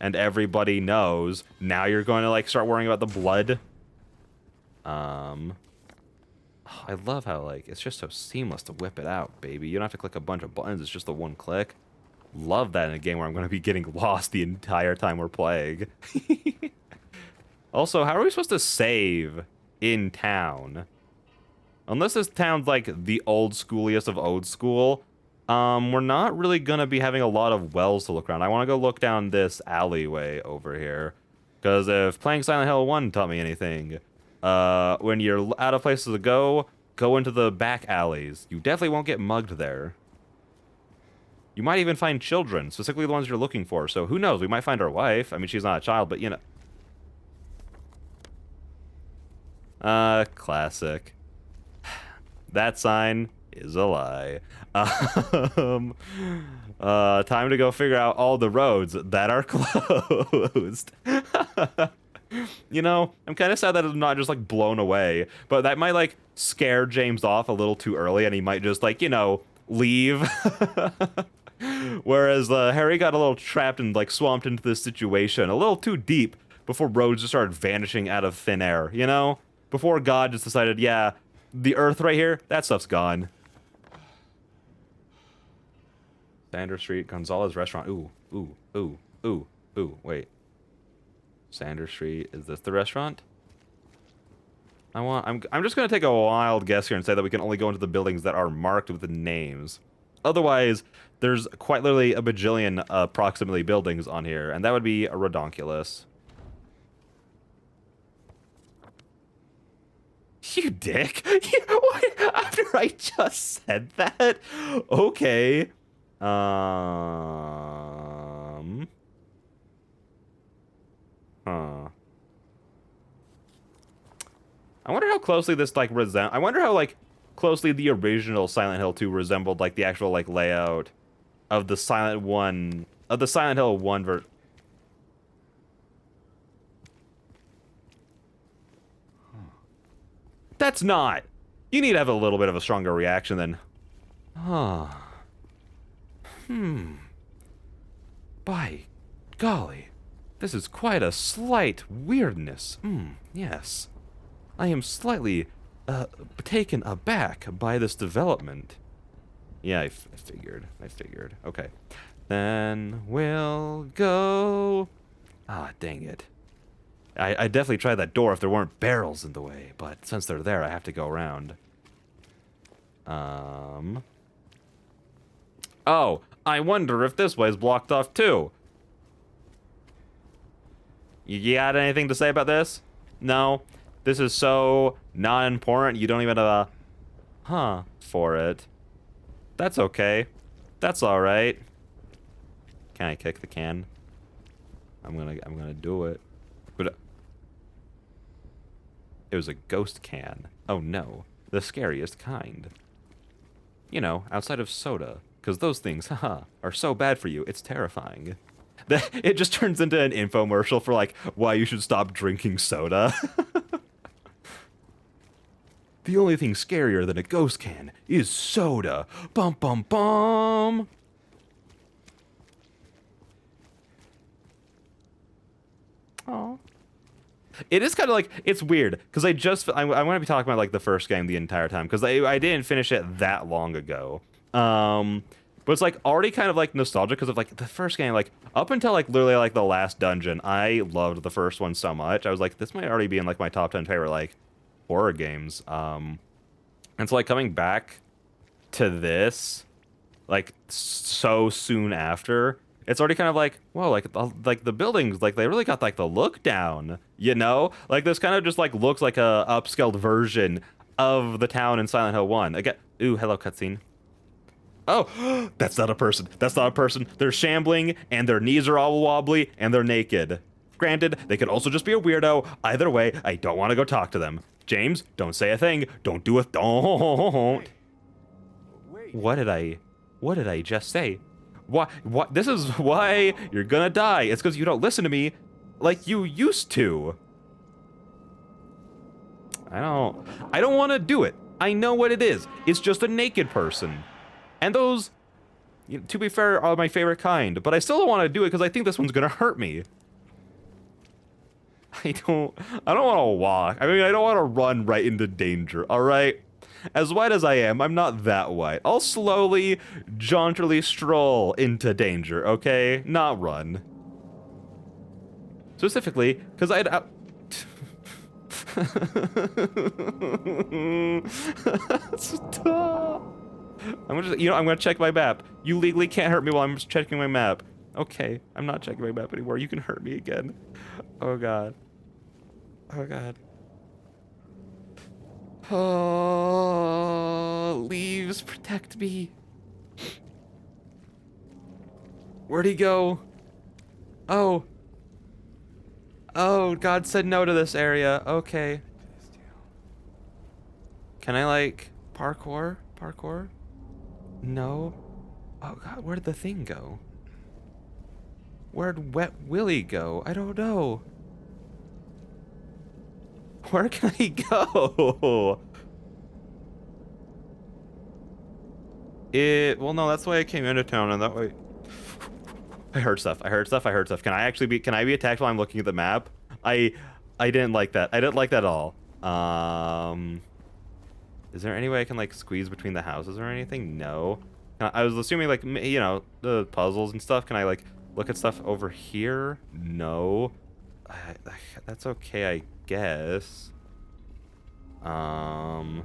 and everybody knows, now you're going to, like, start worrying about the blood. I love how, like, it's just so seamless to whip it out, baby. You don't have to click a bunch of buttons, it's just the one click. Love that in a game where I'm going to be getting lost the entire time we're playing. Also, how are we supposed to save in town? Unless this town's like the old schooliest of old school, we're not really going to be having a lot of wells to look around. I want to go look down this alleyway over here. Because if playing Silent Hill 1 taught me anything, when you're out of places to go into the back alleys. You definitely won't get mugged there. You might even find children, specifically the ones you're looking for. So who knows? We might find our wife. I mean, she's not a child, but you know. Classic. That sign is a lie. Time to go figure out all the roads that are closed. You know, I'm kind of sad that it's not just, like, blown away. But that might, like, scare James off a little too early, and he might just, like, you know, leave. Whereas Harry got a little trapped and, like, swamped into this situation a little too deep before roads just started vanishing out of thin air, you know? Before God just decided, yeah, the Earth right here, that stuff's gone. Sanders Street, Gonzalez Restaurant. Ooh, wait. Sanders Street, is this the restaurant? I'm just gonna take a wild guess here and say that we can only go into the buildings that are marked with the names. Otherwise, there's quite literally a bajillion approximately buildings on here, and that would be a redonkulous. You dick! What? After I just said that? Okay. Huh. I wonder how closely this, like, I wonder how, like, closely the original Silent Hill 2 resembled, like, the actual, like, layout of the Silent Hill 1 version. That's not. You need to have a little bit of a stronger reaction than, by golly, this is quite a slight weirdness. Yes. I am slightly, taken aback by this development. Yeah, I figured. Okay. Then we'll go... Ah, dang it. I'd definitely try that door if there weren't barrels in the way, but since they're there, I have to go around. Oh, I wonder if this way's blocked off too. You got anything to say about this? No? This is so non-important, you don't even have a for it. That's okay. That's alright. Can I kick the can? I'm gonna do it. But it was a ghost can. Oh no. The scariest kind. You know, outside of soda. Because those things, haha, are so bad for you, it's terrifying. It just turns into an infomercial for, like, why you should stop drinking soda. The only thing scarier than a ghost can is soda. Bum bum bum! Aww. It is kind of like, it's weird, because I'm going to be talking about, like, the first game the entire time, because I didn't finish it that long ago. But it's, like, already kind of, like, nostalgic, because of, like, the first game, like, up until, like, literally, like, the last dungeon, I loved the first one so much. I was like, this might already be in, like, my top 10 favorite, like, horror games. And so, like, coming back to this, like, so soon after, it's already kind of like, whoa, like the buildings, like, they really got, like, the look down, you know? Like, this kind of just, like, looks like a upscaled version of the town in Silent Hill 1. Again, ooh, hello, cutscene. Oh, that's not a person. That's not a person. They're shambling, and their knees are all wobbly, and they're naked. Granted, they could also just be a weirdo. Either way, I don't want to go talk to them. James, don't say a thing. Don't do a don't. Wait. What did I just say? What? This is why you're gonna die. It's because you don't listen to me like you used to. I don't want to do it. I know what it is. It's just a naked person. And those, to be fair, are my favorite kind. But I still don't want to do it because I think this one's gonna hurt me. I don't want to walk. I mean, I don't want to run right into danger, all right? As white as I am, I'm not that white. I'll slowly, jauntily stroll into danger, okay? Not run. Specifically, because Stop. I'm gonna check my map. You legally can't hurt me while I'm checking my map. Okay, I'm not checking my map anymore. You can hurt me again. Oh god. Oh god. Oh, leaves protect me. Where'd he go? Oh. Oh, God said no to this area. Okay. Can I, like, parkour? Parkour? No. Oh god, where'd the thing go? Where'd Wet Willie go? I don't know. Where can he go? Well, no, that's why I came into town, and that way... I heard stuff. Can I be attacked while I'm looking at the map? I didn't like that. I didn't like that at all. Is there any way I can, like, squeeze between the houses or anything? No. I was assuming, like, you know, the puzzles and stuff. Can I, like, look at stuff over here? No. That's okay, I guess. I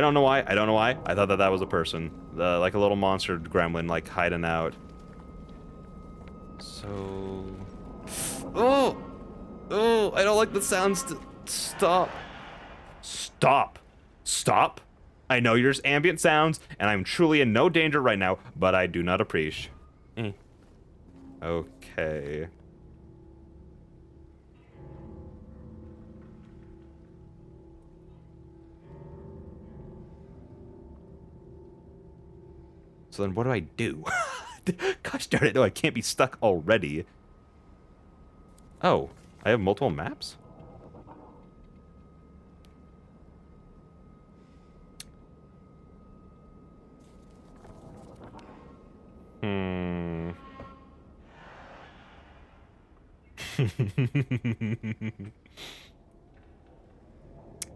don't know why. I thought that was a person. Like a little monster gremlin, like, hiding out. So... Oh! Oh, I don't like the sounds. Stop. Stop. Stop. I know you're just ambient sounds, and I'm truly in no danger right now, but I do not appreciate. Okay. So then what do I do? Gosh darn it, no, I can't be stuck already. Oh, I have multiple maps? I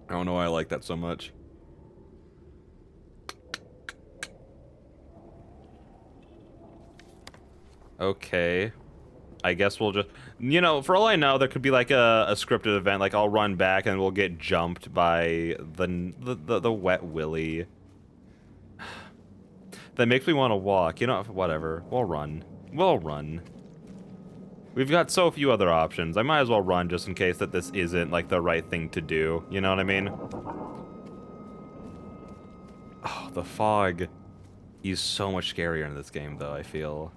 don't know why I like that so much. Okay. I guess we'll just, you know, for all I know, there could be like a scripted event. Like I'll run back and we'll get jumped by the wet willy. That makes me want to walk. You know, whatever. We'll run. We'll run. We've got so few other options. I might as well run just in case that this isn't like the right thing to do. You know what I mean? Oh, the fog. He's so much scarier in this game, though, I feel.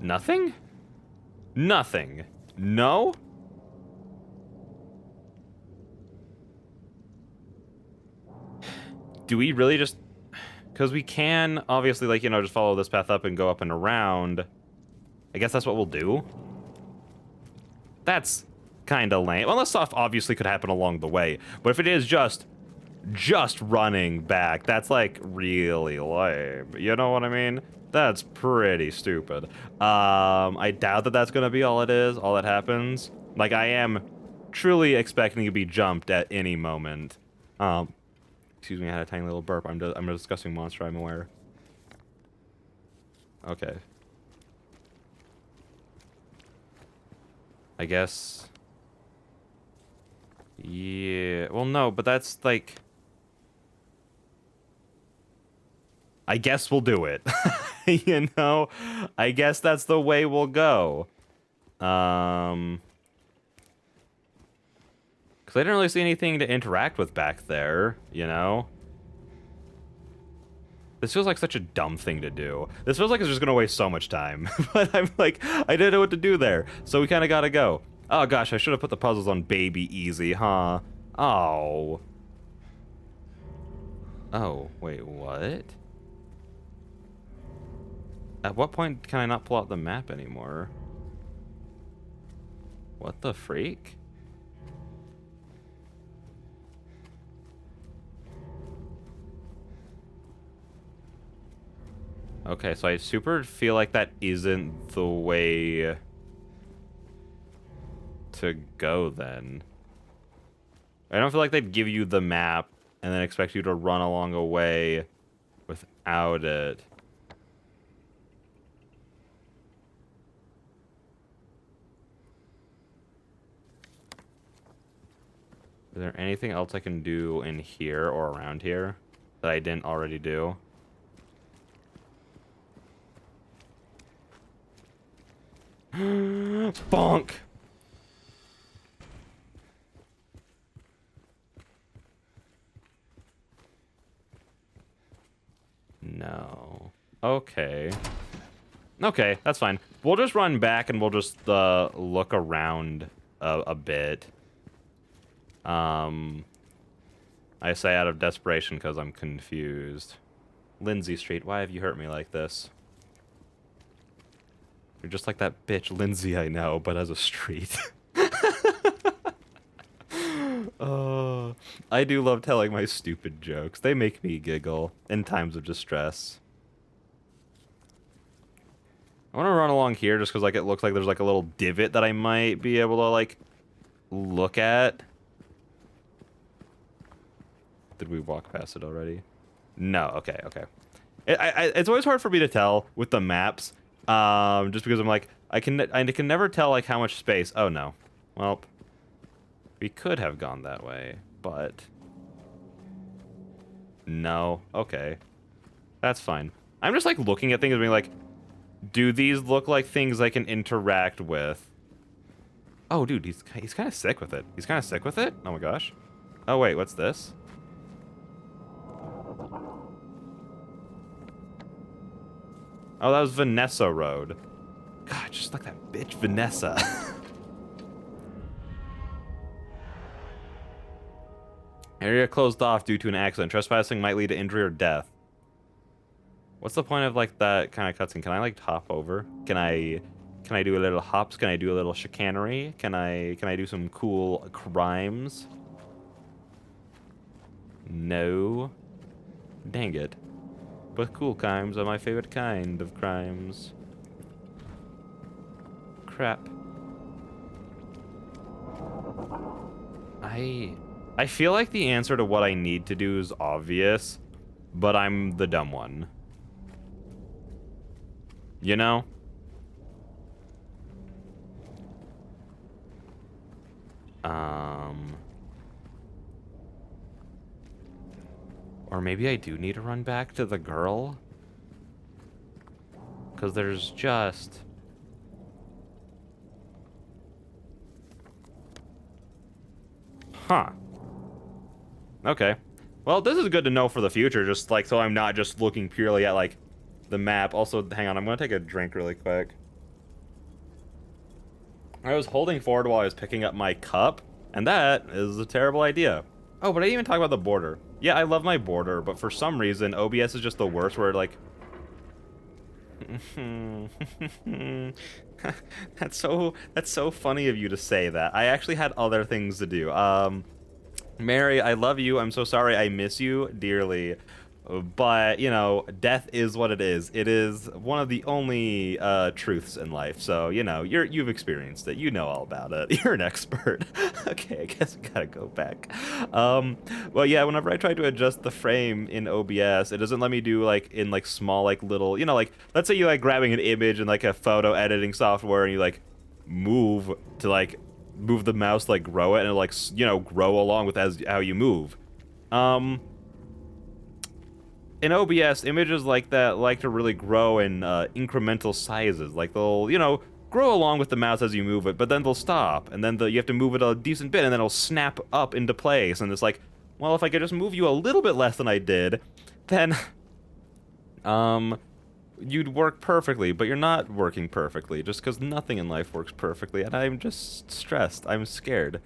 Nothing? Nothing. No? Do we really just... Because we can, obviously, like, you know, just follow this path up and go up and around. I guess that's what we'll do. That's kind of lame. Well, this stuff obviously could happen along the way. But if it is just running back, that's, like, really lame. You know what I mean? That's pretty stupid. I doubt that that's going to be all it is, all that happens. Like, I am truly expecting to be jumped at any moment. Excuse me, I had a tiny little burp. I'm a disgusting monster, I'm aware. Okay. I guess... Yeah... Well, no, but that's, like... I guess we'll do it. You know? I guess that's the way we'll go. Because I didn't really see anything to interact with back there, you know? This feels like such a dumb thing to do. This feels like it's just gonna waste so much time. But I'm like, I didn't know what to do there. So we kind of gotta go. Oh gosh, I should have put the puzzles on baby easy, huh? Oh. Oh, wait, what? At what point can I not pull out the map anymore? What the freak? Okay, so I super feel like that isn't the way to go then. I don't feel like they'd give you the map and then expect you to run along a way without it. Is there anything else I can do in here or around here that I didn't already do? Bonk! No. Okay. Okay, that's fine. We'll just run back and we'll just look around a bit. I say out of desperation because I'm confused. Lindsay Street, why have you hurt me like this? You're just like that bitch Lindsay I know, but as a street. I do love telling my stupid jokes. They make me giggle in times of distress. I want to run along here just because like it looks like there's like a little divot that I might be able to like look at. Did we walk past it already? No. Okay. Okay. It's always hard for me to tell with the maps, just because I'm like I can never tell like how much space. Oh no. Well, we could have gone that way, but no. Okay, that's fine. I'm just like looking at things and being like, do these look like things I can interact with? Oh, dude, he's kind of sick with it. He's kind of sick with it. Oh my gosh. Oh wait, what's this? Oh, that was Vanessa Road. God, just like that bitch Vanessa. Area closed off due to an accident. Trespassing might lead to injury or death. What's the point of like that kind of cutscene? Can I like hop over? Can I do a little hops? Can I do a little chicanery? Can I do some cool crimes? No. Dang it. But cool crimes are my favorite kind of crimes. Crap. I feel like the answer to what I need to do is obvious, but I'm the dumb one. You know? Or maybe I do need to run back to the girl? Because there's just... Huh. Okay. Well, this is good to know for the future, just like so I'm not just looking purely at like the map. Also, hang on, I'm gonna take a drink really quick. I was holding forward while I was picking up my cup, and that is a terrible idea. Oh, but I didn't even talk about the border. Yeah, I love my border, but for some reason, OBS is just the worst where like... That's so funny of you to say that. I actually had other things to do. Mary, I love you. I'm so sorry. I miss you dearly. But, you know, death is what it is. It is one of the only truths in life. So, you know, you've experienced it. You know all about it. You're an expert. Okay, I guess I gotta go back. Well, yeah, whenever I try to adjust the frame in OBS, it doesn't let me do, like, in, like, small, like, little... You know, like, let's say you like grabbing an image in, like, a photo editing software and you, like, move to, like, move the mouse, like, grow it, and it'll, like, you know, grow along with how you move. In OBS, images like that like to really grow in incremental sizes. Like they'll, you know, grow along with the mouse as you move it, but then they'll stop, and then you have to move it a decent bit, and then it'll snap up into place. And it's like, well, if I could just move you a little bit less than I did, then, you'd work perfectly. But you're not working perfectly, just because nothing in life works perfectly, and I'm just stressed. I'm scared.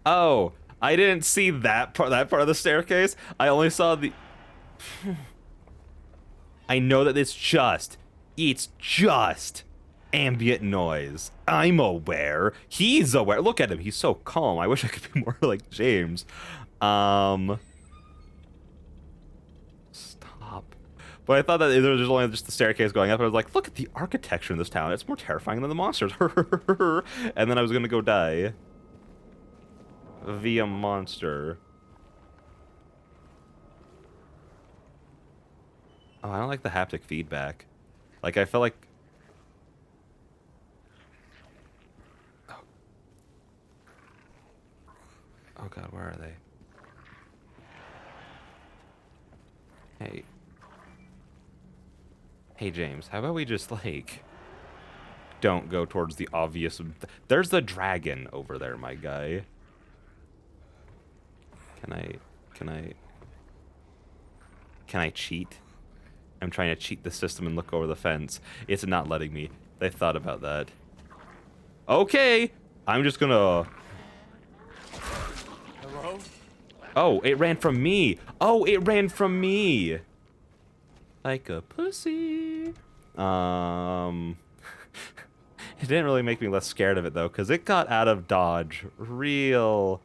Oh, I didn't see that part of the staircase. I only saw the... I know that it's just ambient noise. I'm aware. He's aware. Look at him. He's so calm. I wish I could be more like James. Stop. But I thought that there was only just the staircase going up. I was like, look at the architecture in this town. It's more terrifying than the monsters. And then I was gonna go die via monster. Oh, I don't like the haptic feedback. Like, I feel like... Oh god, where are they? Hey. Hey, James, how about we just, like... Don't go towards the obvious... There's the dragon over there, my guy. Can I cheat? I'm trying to cheat the system and look over the fence. It's not letting me. They thought about that. Okay! I'm just gonna... Hello? Oh, it ran from me! Oh, it ran from me! Like a pussy. It didn't really make me less scared of it, though, because it got out of dodge really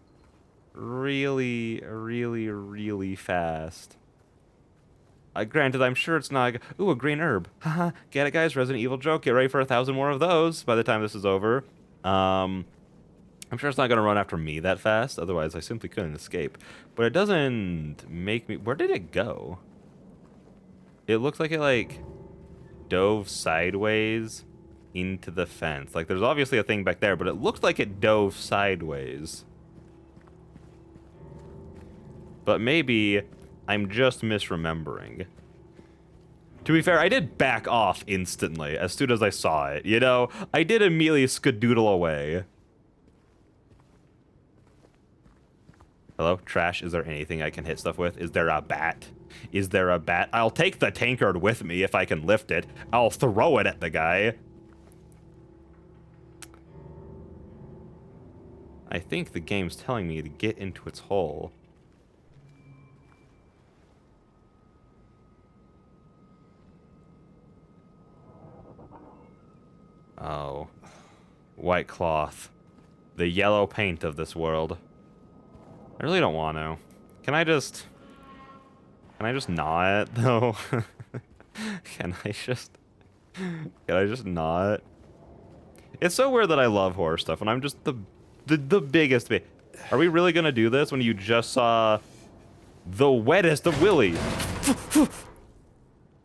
fast. Granted, I'm sure it's not... Ooh, a green herb. Haha, get it, guys? Resident Evil joke. Get ready for 1,000 more of those by the time this is over. I'm sure it's not going to run after me that fast. Otherwise, I simply couldn't escape. But it doesn't make me... Where did it go? It looks like it, like, dove sideways into the fence. Like, there's obviously a thing back there, but it looked like it dove sideways. But maybe... I'm just misremembering. To be fair, I did back off instantly as soon as I saw it, you know? I did immediately skadoodle away. Hello? Trash, is there anything I can hit stuff with? Is there a bat? Is there a bat? I'll take the tankard with me if I can lift it. I'll throw it at the guy. I think the game's telling me to get into its hole. Oh. White cloth. The yellow paint of this world. I really don't want to. Can I just not, though? Can I just not? It's so weird that I love horror stuff, and I'm just the biggest bit. Are we really gonna do this when you just saw the wettest of Willy?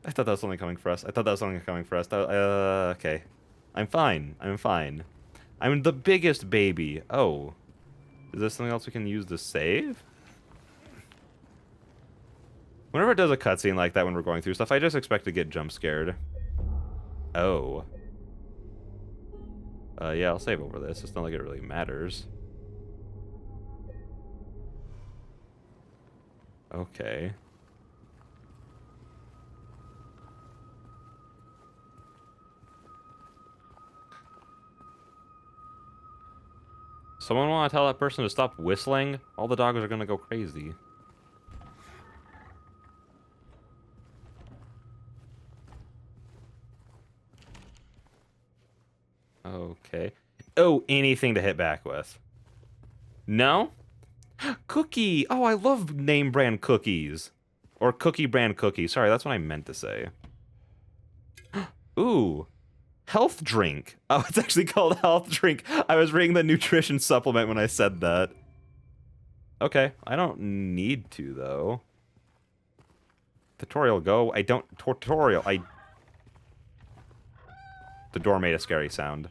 I thought that was something coming for us. Okay. I'm fine. I'm the biggest baby. Oh. Is there something else we can use to save? Whenever it does a cutscene like that when we're going through stuff, I just expect to get jump scared. Oh. Yeah, I'll save over this. It's not like it really matters. Okay. Someone want to tell that person to stop whistling? All the dogs are gonna go crazy. Okay. Oh, anything to hit back with. No? Cookie! Oh, I love name brand cookies. Or cookie brand cookies. Sorry, that's what I meant to say. Ooh. Health drink. Oh, it's actually called health drink. I was reading the nutrition supplement when I said that. Okay, I don't need to, though. Tutorial, go. I don't... Tutorial, I... The door made a scary sound.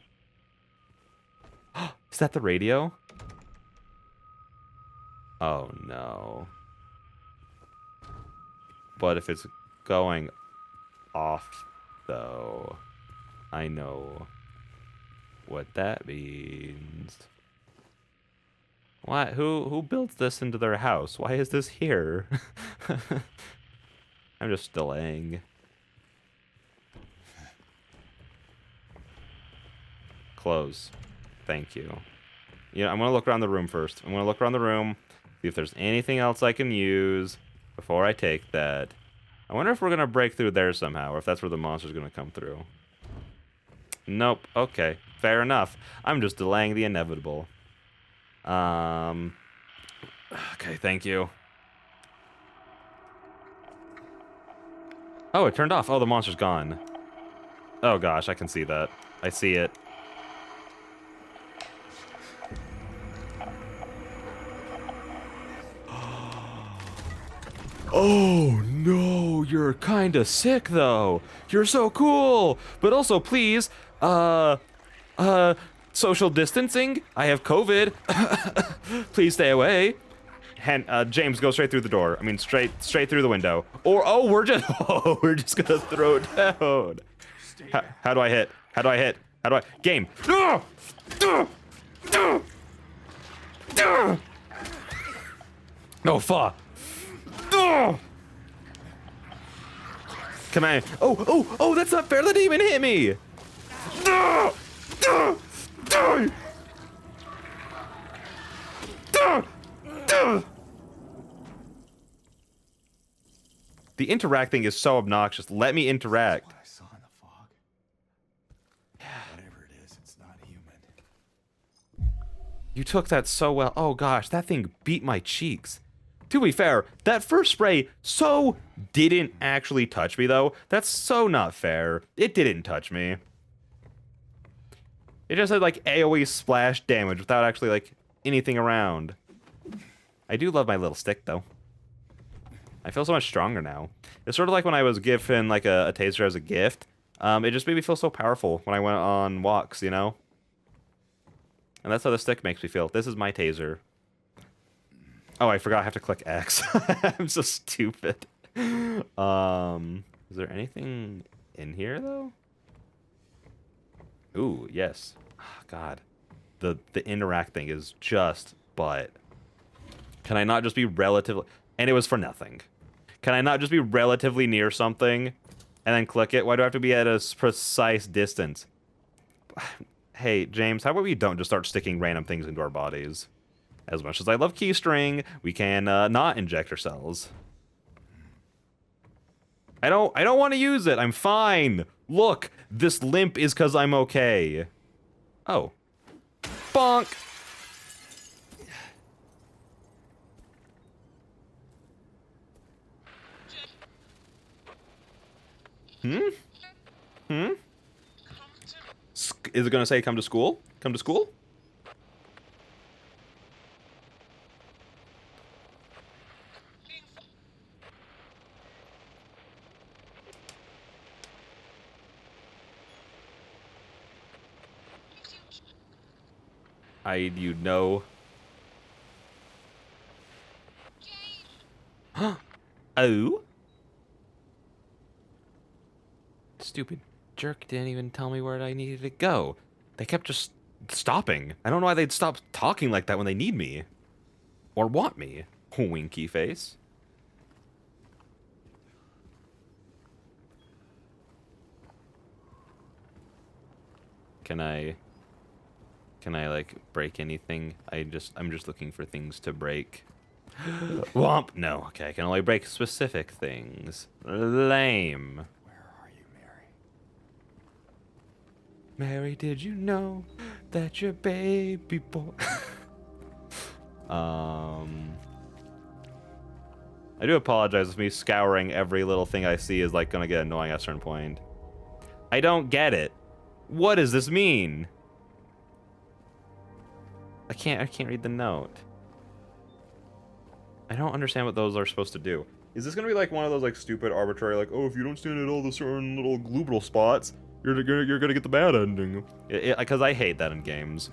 Is that the radio? Oh, no. But if it's going off, though, I know what that means. What? Who built this into their house? Why is this here? I'm just delaying. Close. Thank you. Yeah, I'm gonna look around the room first. I'm gonna look around the room, see if there's anything else I can use before I take that. I wonder if we're gonna break through there somehow, or if that's where the monster's gonna come through. Nope. Okay. Fair enough. I'm just delaying the inevitable. Okay, thank you. Oh, it turned off. Oh, the monster's gone. Oh gosh, I can see that. I see it. Oh no, you're kinda sick though. You're so cool. But also please, social distancing. I have COVID. Please stay away. James, go straight through the door. I mean, straight through the window. Or we're just gonna throw it down. How do I hit? Game. No, fuck. Come on. Oh, that's not fair. That didn't even hit me. The interacting is so obnoxious. Let me interact. What I saw in the fog. Whatever it is, it's not human. You took that so well. Oh gosh, that thing beat my cheeks. To be fair, that first spray didn't actually touch me though. That's so not fair. It didn't touch me. It just had like AoE splash damage without actually like anything around. I do love my little stick though. I feel so much stronger now. It's sort of like when I was given like a taser as a gift. It just made me feel so powerful when I went on walks, you know? And that's how the stick makes me feel. This is my taser. Oh, I forgot I have to click X. I'm so stupid. Is there anything in here though? Ooh, yes. Oh, God. The interacting is just but. Can I not just be relatively... And it was for nothing. Can I not just be relatively near something and then click it? Why do I have to be at a precise distance? Hey, James, how about we don't just start sticking random things into our bodies? As much as I love keystring, we can not inject ourselves. I don't want to use it. I'm fine. Look, this limp is because I'm okay. Oh. Bonk. Is it gonna say come to school? Come to school? You know. Oh? Stupid jerk didn't even tell me where I needed to go. They kept just stopping. I don't know why they'd stop talking like that when they need me. Or want me. Winky face. Can I like break anything? I'm just looking for things to break. Womp. No. Okay, I can only break specific things. Lame. Where are you, Mary? Mary, did you know that your baby boy... I do apologize if me scouring every little thing I see is like gonna get annoying at a certain point. I don't get it. What does this mean? I can't read the note. I don't understand what those are supposed to do. Is this gonna be like one of those like stupid arbitrary like, oh, if you don't stand at all the certain little global spots, you're gonna get the bad ending? Because I hate that in games.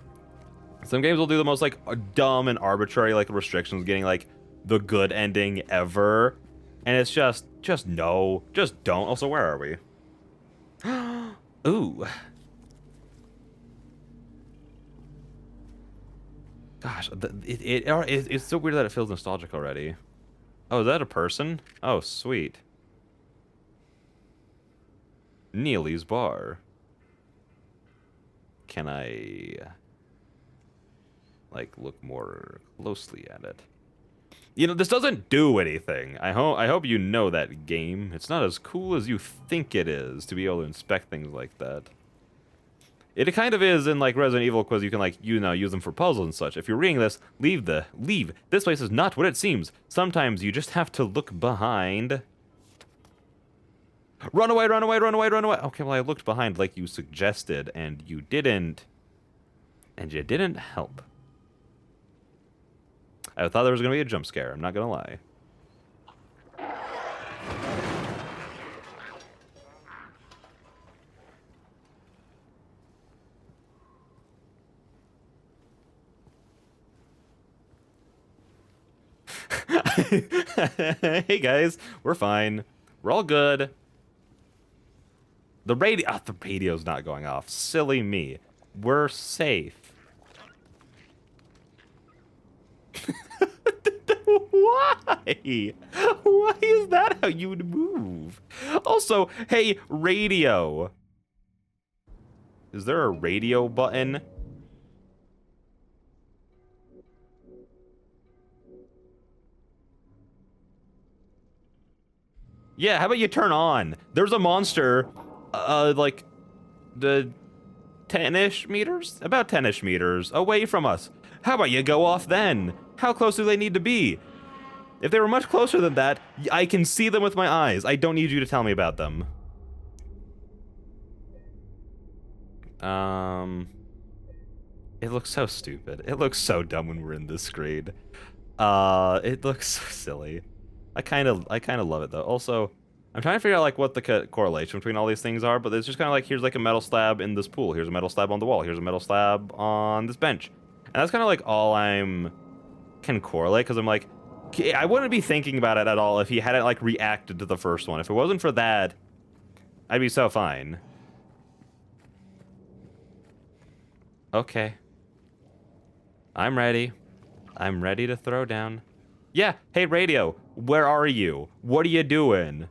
Some games will do the most like dumb and arbitrary like restrictions, getting like the good ending ever, and it's just no, just don't. Also, where are we? Ooh. Gosh, it's so weird that it feels nostalgic already. Oh, is that a person? Oh, sweet. Neely's bar. Can I like look more closely at it? You know, this doesn't do anything. I hope you know that, game. It's not as cool as you think it is to be able to inspect things like that. It kind of is in like Resident Evil, because you can like, you know, use them for puzzles and such. If you're reading this, leave. This place is not what it seems. Sometimes you just have to look behind. Run away, run away, run away, run away. Okay, well, I looked behind like you suggested, and you didn't. And you didn't help. I thought there was going to be a jump scare, I'm not going to lie. Hey guys, we're fine. We're all good. The radio's not going off. Silly me. We're safe. Why? Why is that how you would move? Also, hey, radio. Is there a radio button? Yeah, how about you turn on? There's a monster, like, the 10-ish meters? About 10-ish meters away from us. How about you go off then? How close do they need to be? If they were much closer than that, I can see them with my eyes. I don't need you to tell me about them. It looks so stupid. It looks so dumb when we're in this screen. It looks so silly. I kind of love it though. Also, I'm trying to figure out like what the correlation between all these things are, but it's just kind of like, here's like a metal slab in this pool. Here's a metal slab on the wall. Here's a metal slab on this bench. And that's kind of like all can correlate, because I'm like, I wouldn't be thinking about it at all if he hadn't like reacted to the first one. If it wasn't for that, I'd be so fine. Okay. I'm ready. I'm ready to throw down. Yeah, hey radio, where are you? What are you doing?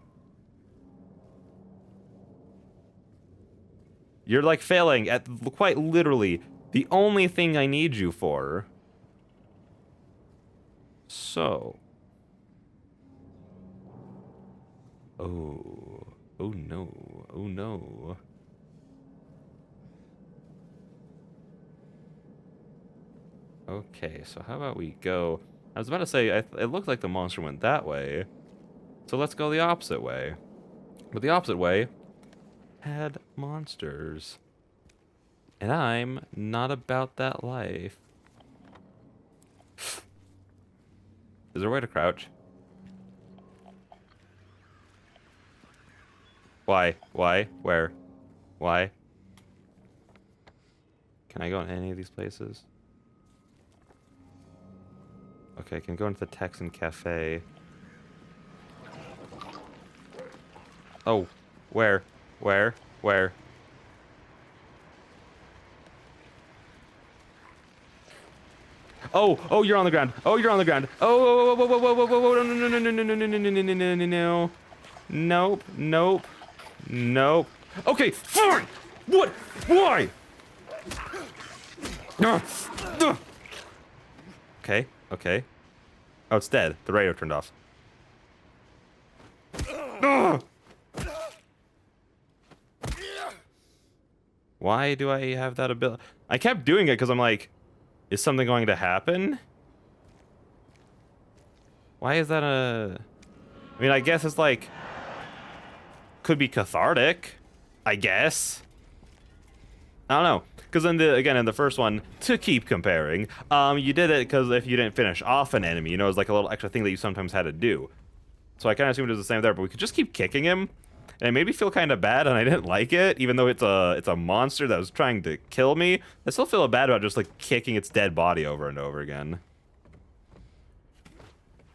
You're like failing at quite literally the only thing I need you for. So. Oh. Oh no. Oh no. Okay, so how about we go... I was about to say, it looked like the monster went that way. So let's go the opposite way. But the opposite way had monsters. And I'm not about that life. Is there a way to crouch? Why? Why? Where? Why? Can I go in any of these places? Okay, I can go into the Texan Cafe. Oh, where? Where? Where? Oh, oh, you're on the ground. Oh, you're on the ground. Oh, whoa, whoa, whoa, whoa, whoa, whoa, whoa, no, no, no, no, no, no, no, no, no, no, no, no. Nope, nope, nope. Okay, fine. What? Why? Okay, okay. Oh, it's dead. The radio turned off. Why do I have that ability? I kept doing it because I'm like, is something going to happen? Why is that a... I mean, I guess it's like... Could be cathartic, I guess. I don't know. Because in the first one, to keep comparing, you did it because if you didn't finish off an enemy, you know, it was like a little extra thing that you sometimes had to do. So I kind of assumed it was the same there, but we could just keep kicking him. And it made me feel kind of bad, and I didn't like it, even though it's a monster that was trying to kill me. I still feel bad about just like kicking its dead body over and over again.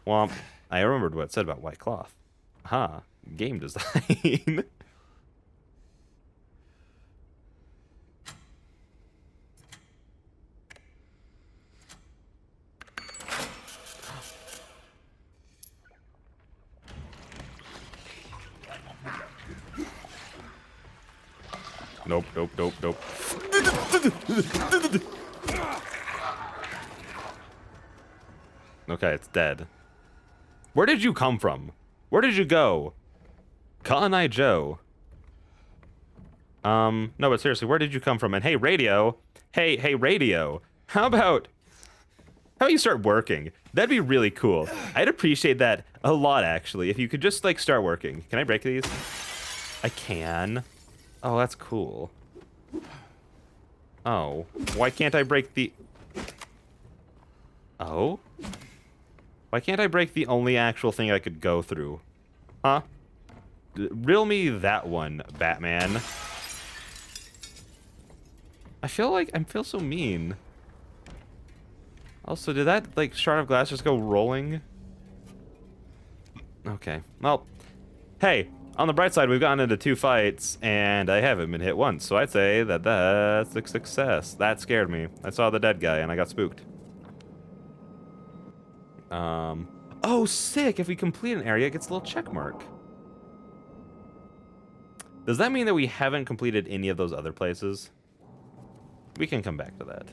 Womp. I remembered what it said about white cloth. Aha, game design. Nope, nope, nope, nope. Okay, it's dead. Where did you come from? Where did you go? Cotton Eye Joe. No, but seriously, where did you come from? And hey, radio. Hey, radio. How about you start working? That'd be really cool. I'd appreciate that a lot, actually, if you could just, like, start working. Can I break these? I can. Oh, that's cool. Oh, why can't I break the... Oh? Why can't I break the only actual thing I could go through? Huh? Reel me that one, Batman. I feel so mean. Also, did that, like, shard of glass just go rolling? Okay. Well, hey, on the bright side, we've gotten into 2 fights, and I haven't been hit once, so I'd say that that's a success. That scared me. I saw the dead guy, and I got spooked. Oh, sick! If we complete an area, it gets a little check mark. Does that mean that we haven't completed any of those other places? We can come back to that.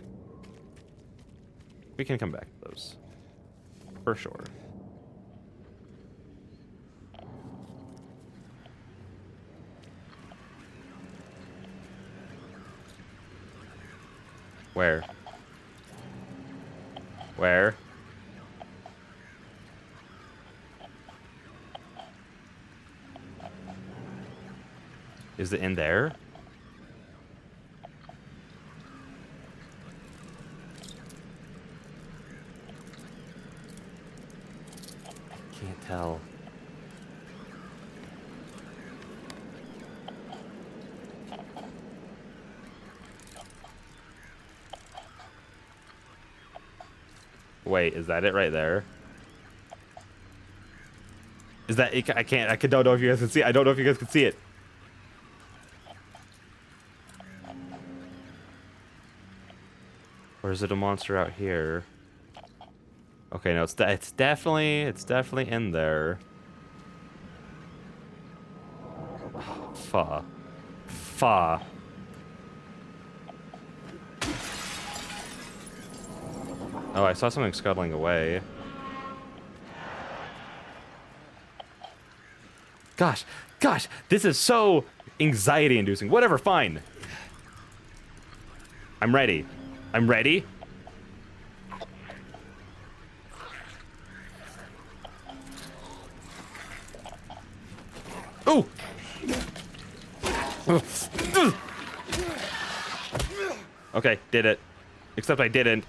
We can come back to those. For sure. Where? Where? Is it in there? I can't tell. Wait, is that it right there? Is that it? I don't know if you guys can see it. I don't know if you guys can see it. Or is it a monster out here? Okay, no, it's definitely in there. Fa. Fa. Oh, I saw something scuttling away. Gosh, this is so anxiety-inducing. Whatever, fine. I'm ready. I'm ready. Ooh! Okay, did it. Except I didn't.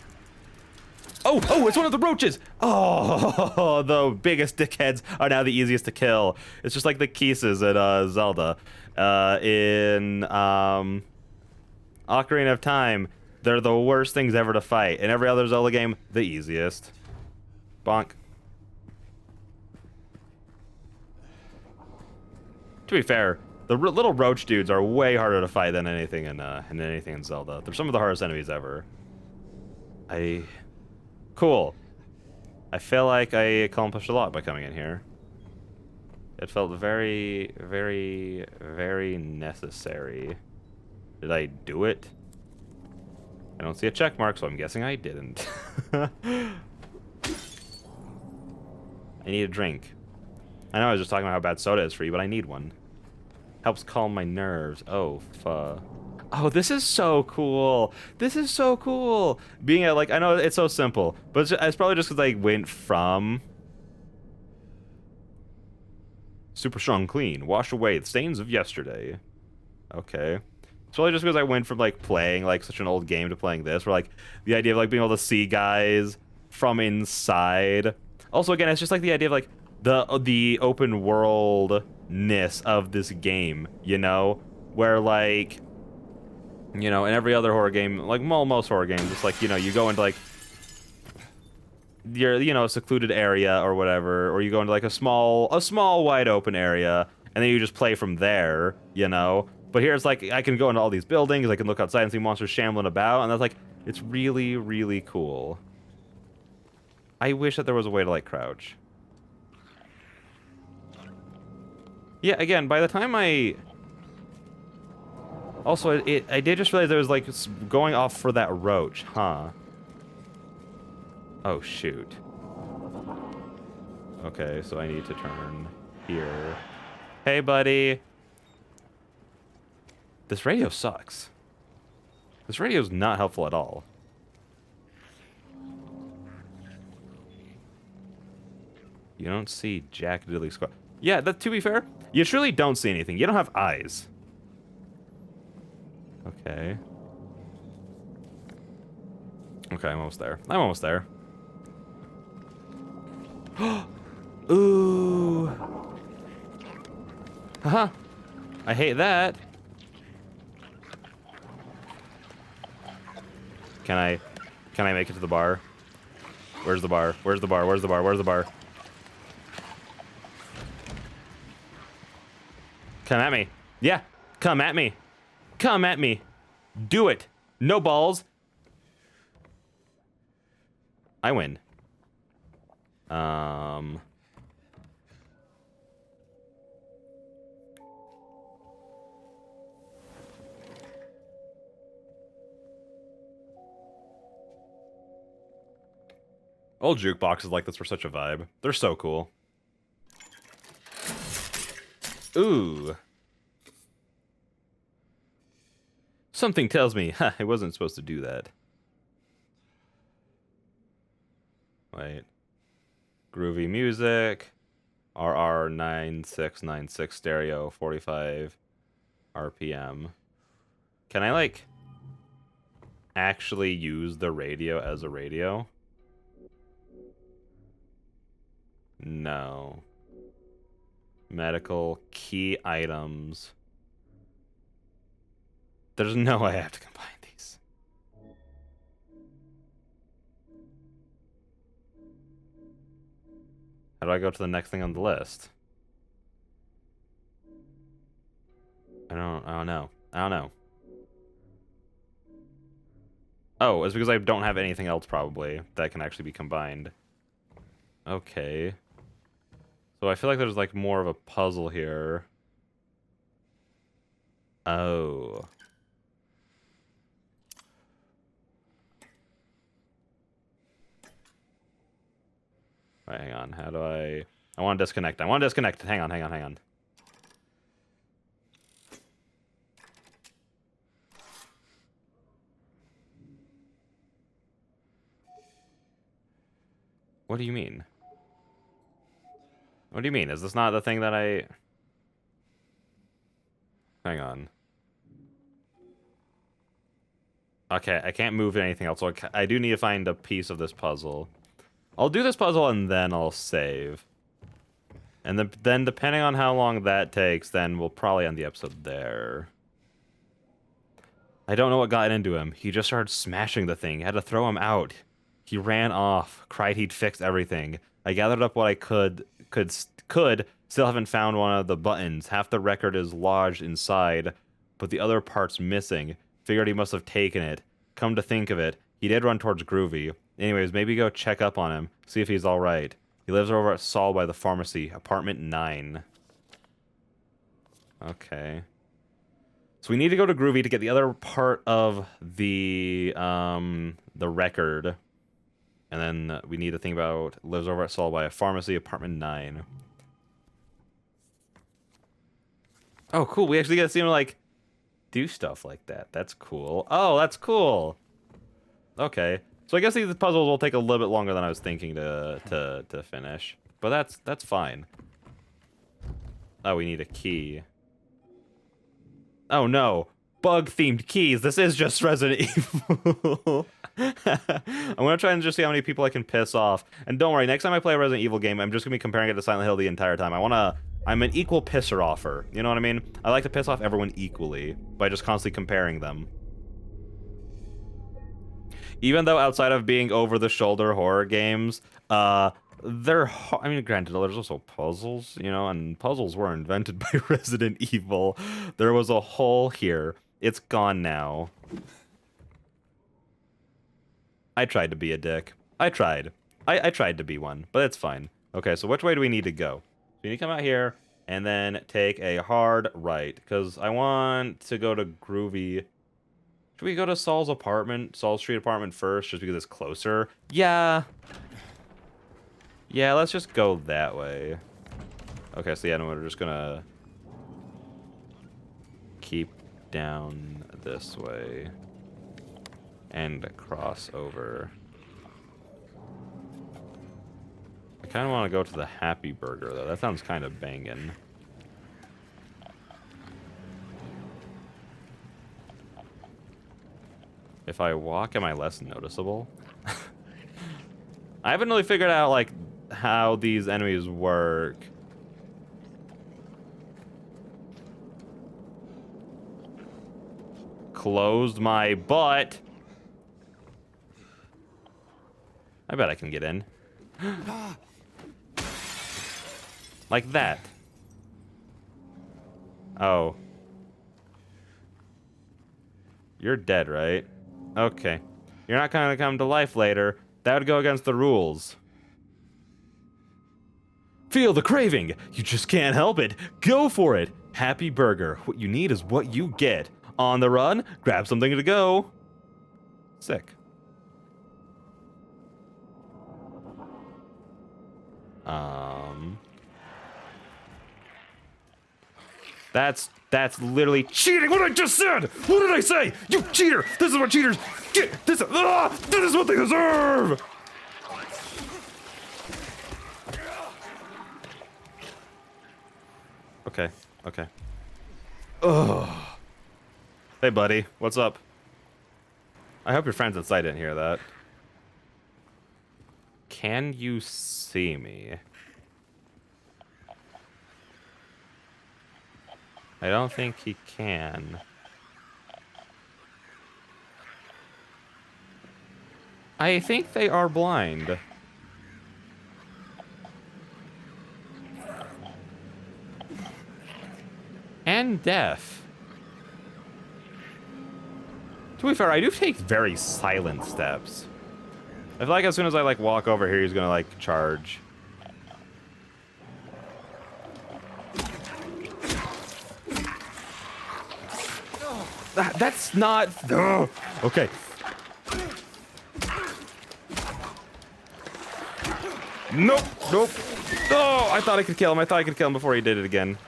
Oh, it's one of the roaches! Oh, the biggest dickheads are now the easiest to kill. It's just like the Kisses at Zelda. In Ocarina of Time, they're the worst things ever to fight. In every other Zelda game, the easiest. Bonk. To be fair, the little roach dudes are way harder to fight than anything in Zelda. They're some of the hardest enemies ever. Cool. I feel like I accomplished a lot by coming in here. It felt very, very, very necessary. Did I do it? I don't see a check mark, so I'm guessing I didn't. I need a drink. I know I was just talking about how bad soda is for you, but I need one. Helps calm my nerves. Oh, fuck. Oh, this is so cool. This is so cool. Being at, like, I know it's so simple, but it's probably just because I went from super strong clean, wash away the stains of yesterday. Okay. It's probably just because I went from, like, playing, like, such an old game to playing this, where, like, the idea of, like, being able to see guys from inside. Also, again, it's just, like, the idea of, like, the open worldness of this game, you know? Where, like, you know, in every other horror game, like, most horror games, it's like, you know, you go into, like, your, you know, secluded area or whatever, or you go into, like, a small wide open area, and then you just play from there, you know? But here it's like, I can go into all these buildings, I can look outside and see monsters shambling about, and that's like, it's really, really cool. I wish that there was a way to, like, crouch. Yeah, again, by the time I... Also, I did just realize I was, like, going off for that roach, huh? Oh, shoot. Okay, so I need to turn here. Hey, buddy. This radio sucks. This radio's not helpful at all. You don't see Jack Diddley Squad. Yeah, to be fair, you truly don't see anything. You don't have eyes. Okay. Okay, I'm almost there. I'm almost there. Ooh. Haha. I hate that. Can I make it to the bar? Where's the bar? Where's the bar? Where's the bar? Where's the bar? Come at me. Yeah. Come at me. Come at me. Do it. No balls. I win. Old jukeboxes like this were such a vibe. They're so cool. Ooh. Something tells me, I wasn't supposed to do that. Wait. Groovy music. RR9696 stereo, 45 RPM. Can I, like, actually use the radio as a radio? No. Medical key items. There's no way I have to combine these. How do I go to the next thing on the list? I don't know. I don't know. Oh, it's because I don't have anything else probably that can actually be combined. Okay. So I feel like there's like more of a puzzle here. Oh. Right, hang on. How do I want to disconnect. I want to disconnect. Hang on, hang on, hang on. What do you mean? What do you mean? Is this not the thing that I... Hang on. Okay, I can't move anything else, so I do need to find a piece of this puzzle. I'll do this puzzle and then I'll save. And then depending on how long that takes, then we'll probably end the episode there. I don't know what got into him. He just started smashing the thing. I had to throw him out. He ran off, cried he'd fixed everything. I gathered up what I could, still haven't found one of the buttons. Half the record is lodged inside, but the other part's missing. Figured he must have taken it. Come to think of it, he did run towards Groovy. Anyways, maybe go check up on him, see if he's alright. He lives over at Saul by the pharmacy, apartment 9. Okay. So we need to go to Groovy to get the other part of the record. And then we need to think about lives over at Saul by a pharmacy, apartment 9. Oh, cool. We actually get to see him, like, do stuff like that. That's cool. Oh, that's cool. Okay. So I guess these puzzles will take a little bit longer than I was thinking to finish. But that's fine. Oh, we need a key. Oh, no. Bug-themed keys. This is just Resident Evil. I'm going to try and just see how many people I can piss off. And don't worry, next time I play a Resident Evil game, I'm just going to be comparing it to Silent Hill the entire time. I'm an equal pisser offer. You know what I mean? I like to piss off everyone equally by just constantly comparing them. Even though outside of being over-the-shoulder horror games, I mean, granted, there's also puzzles, you know, and puzzles were invented by Resident Evil. There was a hole here. It's gone now. I tried to be a dick. I tried. I tried to be one, but it's fine. Okay, so which way do we need to go? We need to come out here and then take a hard right, because I want to go to Groovy. Should we go to Saul's apartment, Saul Street apartment first, just because it's closer? Yeah. Yeah, let's just go that way. Okay, so yeah, no, we're just gonna keep down this way and cross over. I kind of want to go to the Happy Burger, though. That sounds kind of banging. If I walk, am I less noticeable? I haven't really figured out, like, how these enemies work. Closed my butt. I bet I can get in. Like that. Oh. You're dead, right? Okay. You're not gonna come to life later. That would go against the rules. Feel the craving. You just can't help it. Go for it. Happy Burger. What you need is what you get. On the run, grab something to go. Sick. That's literally cheating. What I just said. What did I say? You cheater. This is what cheaters get. This is what they deserve. Okay. Okay. Ugh. Hey, buddy. What's up? I hope your friends outside didn't hear that. Can you see me? I don't think he can. I think they are blind. And deaf. To be fair, I do take very silent steps. I feel like as soon as I, like, walk over here, he's gonna, like, charge. That's not... Ugh. Okay. Nope. Nope. Oh, I thought I could kill him. I thought I could kill him before he did it again.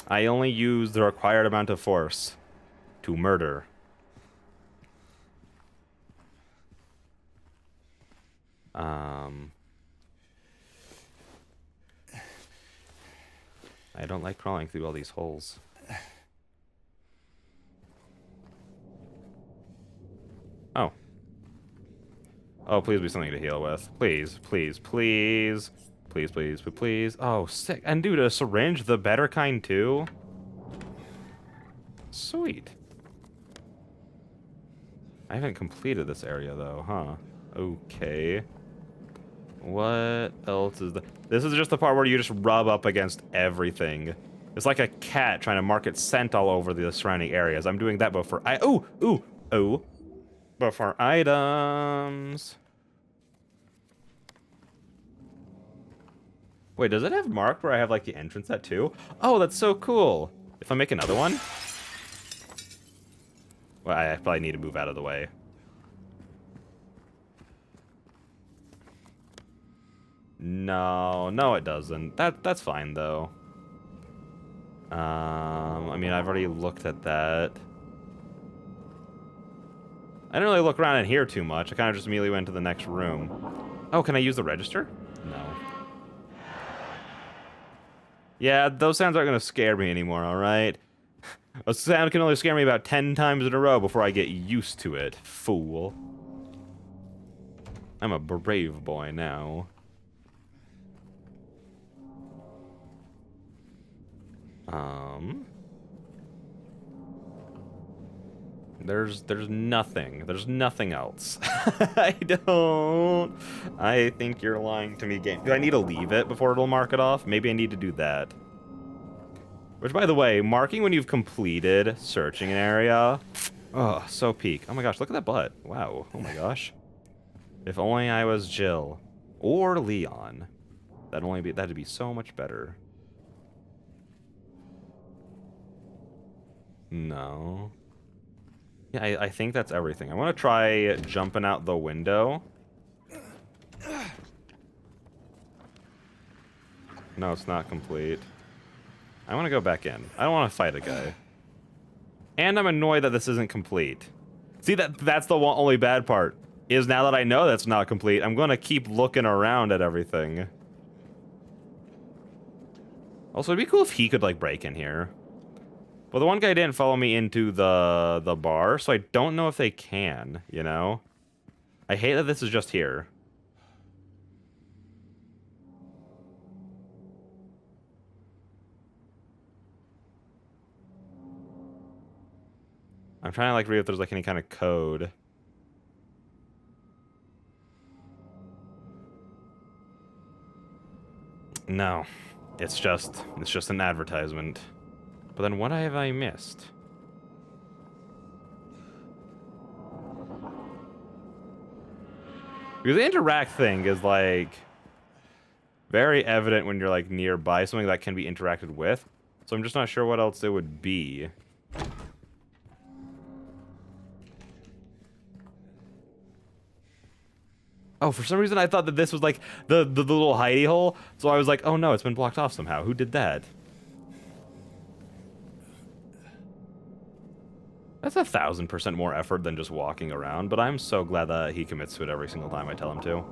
I only use the required amount of force to murder. I don't like crawling through all these holes. Oh. Oh, please be something to heal with. Please, please, please. Please, please, please. Oh, sick. And dude, a syringe, the better kind too? Sweet. I haven't completed this area though, huh? Okay. What else is this is just the part where you just rub up against everything. It's like a cat trying to mark its scent all over the surrounding areas. I'm doing that but for but for items. Wait, does it have marked where I have like the entrance at too? Oh, that's so cool. If I make another one? Well, I probably need to move out of the way. No, it doesn't. That's fine though. I mean, I've already looked at that. I didn't really look around in here too much. I kind of just immediately went to the next room. Oh, can I use the register? No. Yeah, those sounds aren't gonna scare me anymore, alright? A sound can only scare me about 10 times in a row before I get used to it, fool. I'm a brave boy now. There's nothing. There's nothing else. I think you're lying to me, game. Do I need to leave it before it'll mark it off? Maybe I need to do that. Which, by the way, marking when you've completed searching an area. Oh, so peak. Oh my gosh, look at that butt. Wow. Oh my gosh. If only I was Jill. Or Leon. That'd be so much better. No. Yeah, I think that's everything. I want to try jumping out the window. No, it's not complete. I want to go back in. I don't want to fight a guy. And I'm annoyed that this isn't complete. See, that's the only bad part. Is now that I know that's not complete, I'm going to keep looking around at everything. Also, it'd be cool if he could, like, break in here. Well, the one guy didn't follow me into the bar, so I don't know if they can, you know? I hate that this is just here. I'm trying to, like, read if there's, like, any kind of code. No. It's just an advertisement. But then what have I missed? Because the interact thing is, like, very evident when you're, like, nearby something that can be interacted with. So I'm just not sure what else it would be. Oh, for some reason I thought that this was, like, the little hidey hole. So I was like, oh no, it's been blocked off somehow. Who did that? That's 1,000% more effort than just walking around, but I'm so glad that he commits to it every single time I tell him to.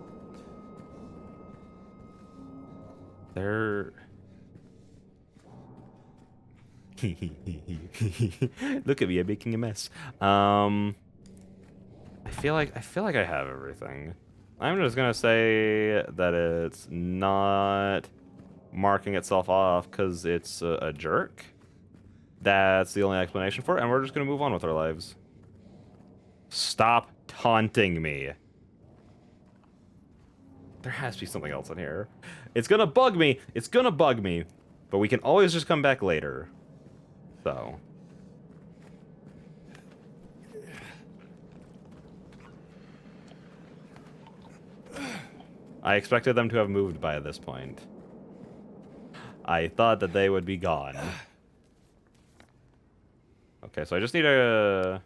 Look at me, I'm making a mess. I feel like I have everything. I'm just gonna say that it's not marking itself off because it's a jerk. That's the only explanation for it, and we're just gonna move on with our lives. Stop taunting me. There has to be something else in here. It's gonna bug me. It's gonna bug me. But we can always just come back later. So. I expected them to have moved by this point. I thought that they would be gone. Okay, so I just need a...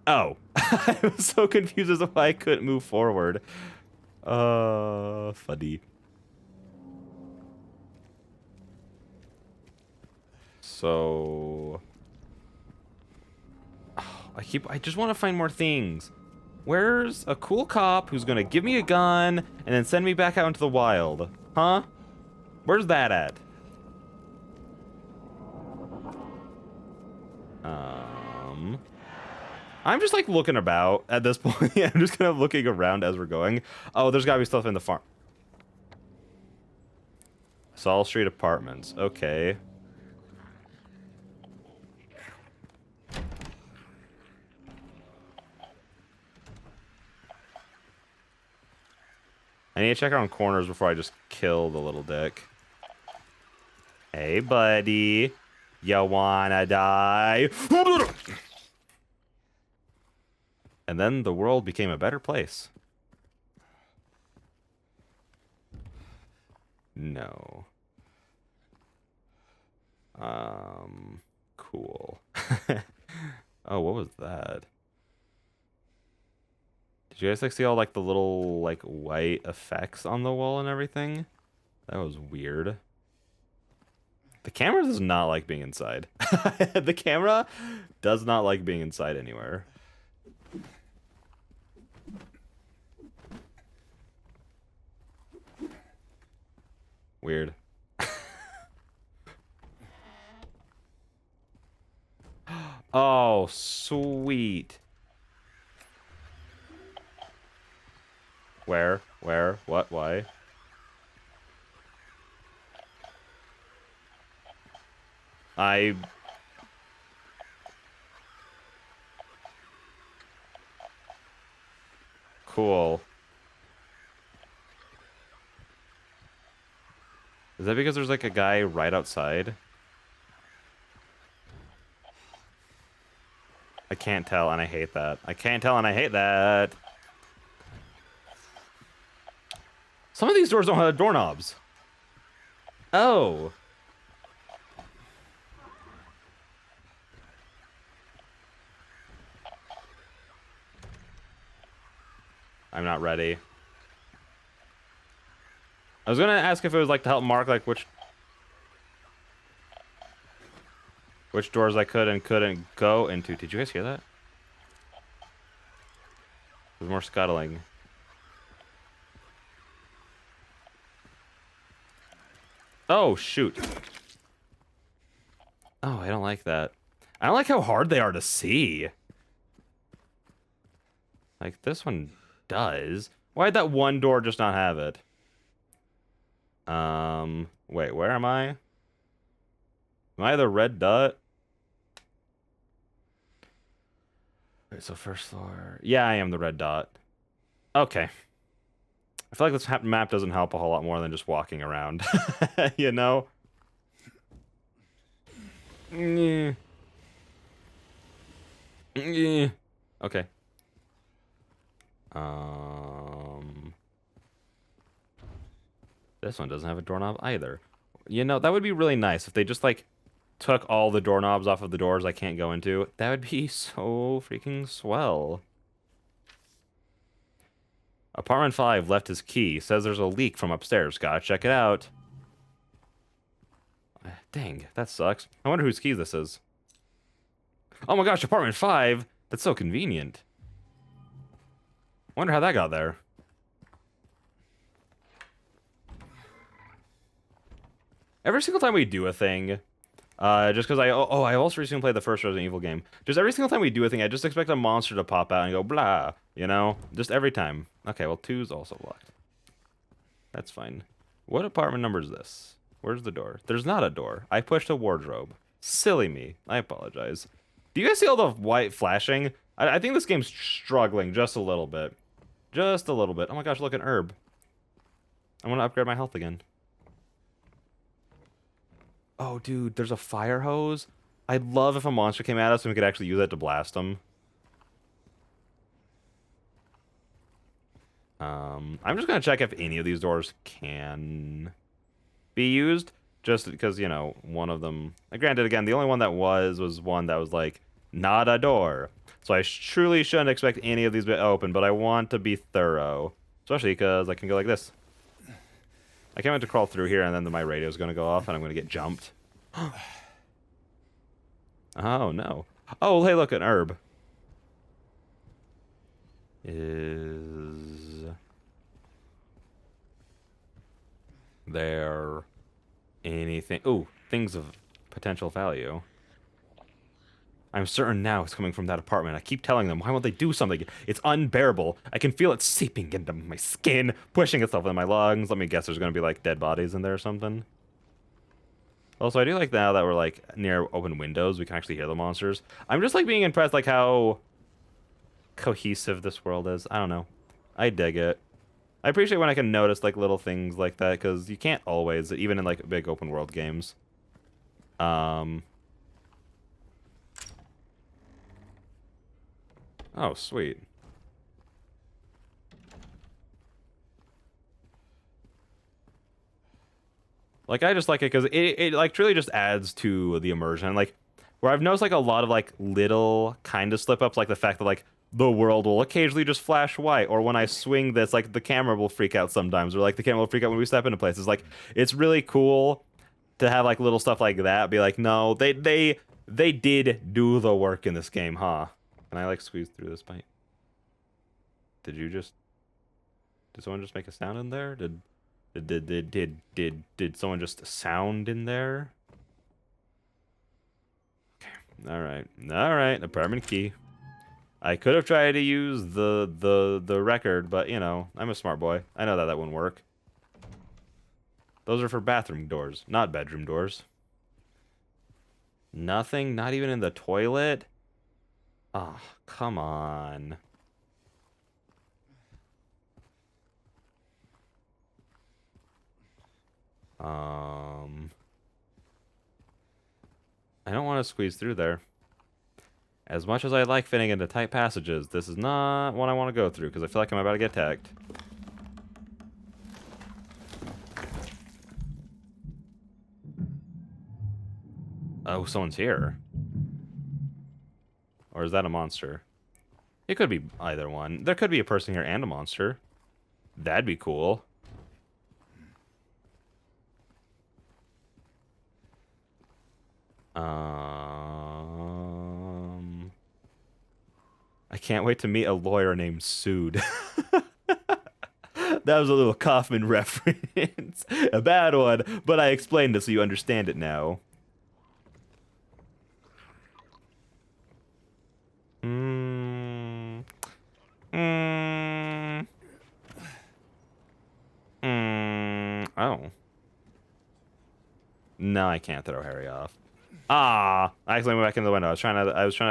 Oh. I was so confused as to why I couldn't move forward. Funny. So... Oh, I just want to find more things. Where's a cool cop who's gonna give me a gun and then send me back out into the wild? Huh? Where's that at? I'm just like looking about at this point. I'm just kind of looking around as we're going. Oh, there's gotta be stuff in the farm. Saul Street Apartments. Okay. I need to check around corners before I just kill the little dick. Hey, buddy. You wanna die? And then the world became a better place. No. Cool. Oh, what was that? Did you guys like see all like the little like white effects on the wall and everything? That was weird. The camera does not like being inside. The camera does not like being inside anywhere. Weird. Oh, sweet. Where? Where? What? Why? Cool. Is that because there's like a guy right outside? I can't tell and I hate that. I can't tell and I hate that. Some of these doors don't have doorknobs. Oh. I'm not ready. I was gonna ask if it was like to help mark like which doors I could and couldn't go into. Did you guys hear that? There's more scuttling. Oh, shoot. Oh, I don't like that. I don't like how hard they are to see. Like, this one does. Why'd that one door just not have it? Wait, where am I? Am I the red dot? Wait, so first floor. Yeah, I am the red dot. Okay. I feel like this map doesn't help a whole lot more than just walking around. You know? Yeah. Yeah. Okay. This one doesn't have a doorknob either. You know, that would be really nice if they just, like, took all the doorknobs off of the doors I can't go into. That would be so freaking swell. Apartment 5 left his key. Says there's a leak from upstairs. Gotta check it out. Dang, that sucks. I wonder whose key this is. Oh my gosh, Apartment 5? That's so convenient. Wonder how that got there. Every single time we do a thing, just because I also recently played the first Resident Evil game. Just every single time we do a thing, I just expect a monster to pop out and go blah, you know? Just every time. Okay, well, 2's also locked. That's fine. What apartment number is this? Where's the door? There's not a door. I pushed a wardrobe. Silly me. I apologize. Do you guys see all the white flashing? I think this game's struggling just a little bit. Just a little bit. Oh my gosh, look, an herb. I want to upgrade my health again. Oh, dude, there's a fire hose. I'd love if a monster came at us and we could actually use that to blast them. I'm just going to check if any of these doors can be used. Just because, you know, one of them... Granted, again, the only one that was one that was, like, not a door. So I truly shouldn't expect any of these to be open, but I want to be thorough. Especially because I can go like this. I can't wait to crawl through here, and then my radio's going to go off, and I'm going to get jumped. Oh, no. Oh, hey, look, an herb. Is there anything... Ooh, things of potential value. I'm certain now it's coming from that apartment. I keep telling them, why won't they do something? It's unbearable. I can feel it seeping into my skin, pushing itself in my lungs. Let me guess, there's going to be, like, dead bodies in there or something. Also, I do like now that we're, like, near open windows, we can actually hear the monsters. I'm just, like, being impressed, like, how cohesive this world is. I don't know. I dig it. I appreciate when I can notice like little things like that, because you can't always, even in like big open world games. Oh, sweet. Like, I just like it because it like truly just adds to the immersion. Like, where I've noticed like a lot of like little kind of slip ups, like the fact that like the world will occasionally just flash white, or when I swing this, like the camera will freak out sometimes, or like the camera will freak out when we step into places. Like, it's really cool to have like little stuff like that. Be like, no, they did do the work in this game, huh? Can I like squeeze through this bite? Did you just? Did someone just make a sound in there? Did someone just sound in there? Okay. All right. Apartment key. I could have tried to use the record, but you know, I'm a smart boy. I know that that wouldn't work. Those are for bathroom doors, not bedroom doors. Nothing, not even in the toilet. Oh, come on. I don't want to squeeze through there. As much as I like fitting into tight passages, this is not what I want to go through, because I feel like I'm about to get attacked. Oh, someone's here. Or is that a monster? It could be either one. There could be a person here and a monster. That'd be cool. I can't wait to meet a lawyer named Sood. That was a little Kaufman reference. A bad one, but I explained it so you understand it now. Oh. No, I can't throw Harry off. Ah! I accidentally went back in the window. I was trying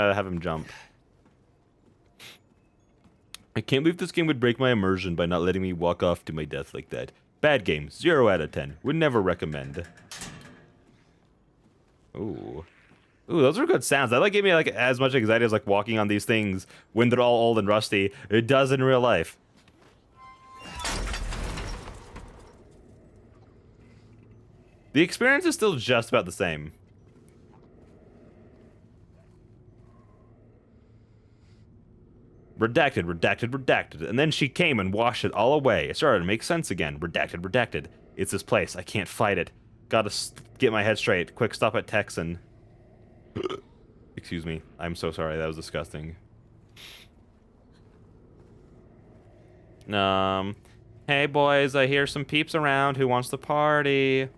to have him jump. I can't believe this game would break my immersion by not letting me walk off to my death like that. Bad game. 0 out of 10. Would never recommend. Ooh. Ooh, those are good sounds. That like gave me like as much anxiety as like walking on these things when they're all old and rusty. It does in real life. The experience is still just about the same. Redacted, redacted, redacted. And then she came and washed it all away. It started to make sense again. Redacted, redacted. It's this place. I can't fight it. Gotta get my head straight. Quick stop at Texan. Excuse me. I'm so sorry. That was disgusting. Hey boys, I hear some peeps around. Who wants to party?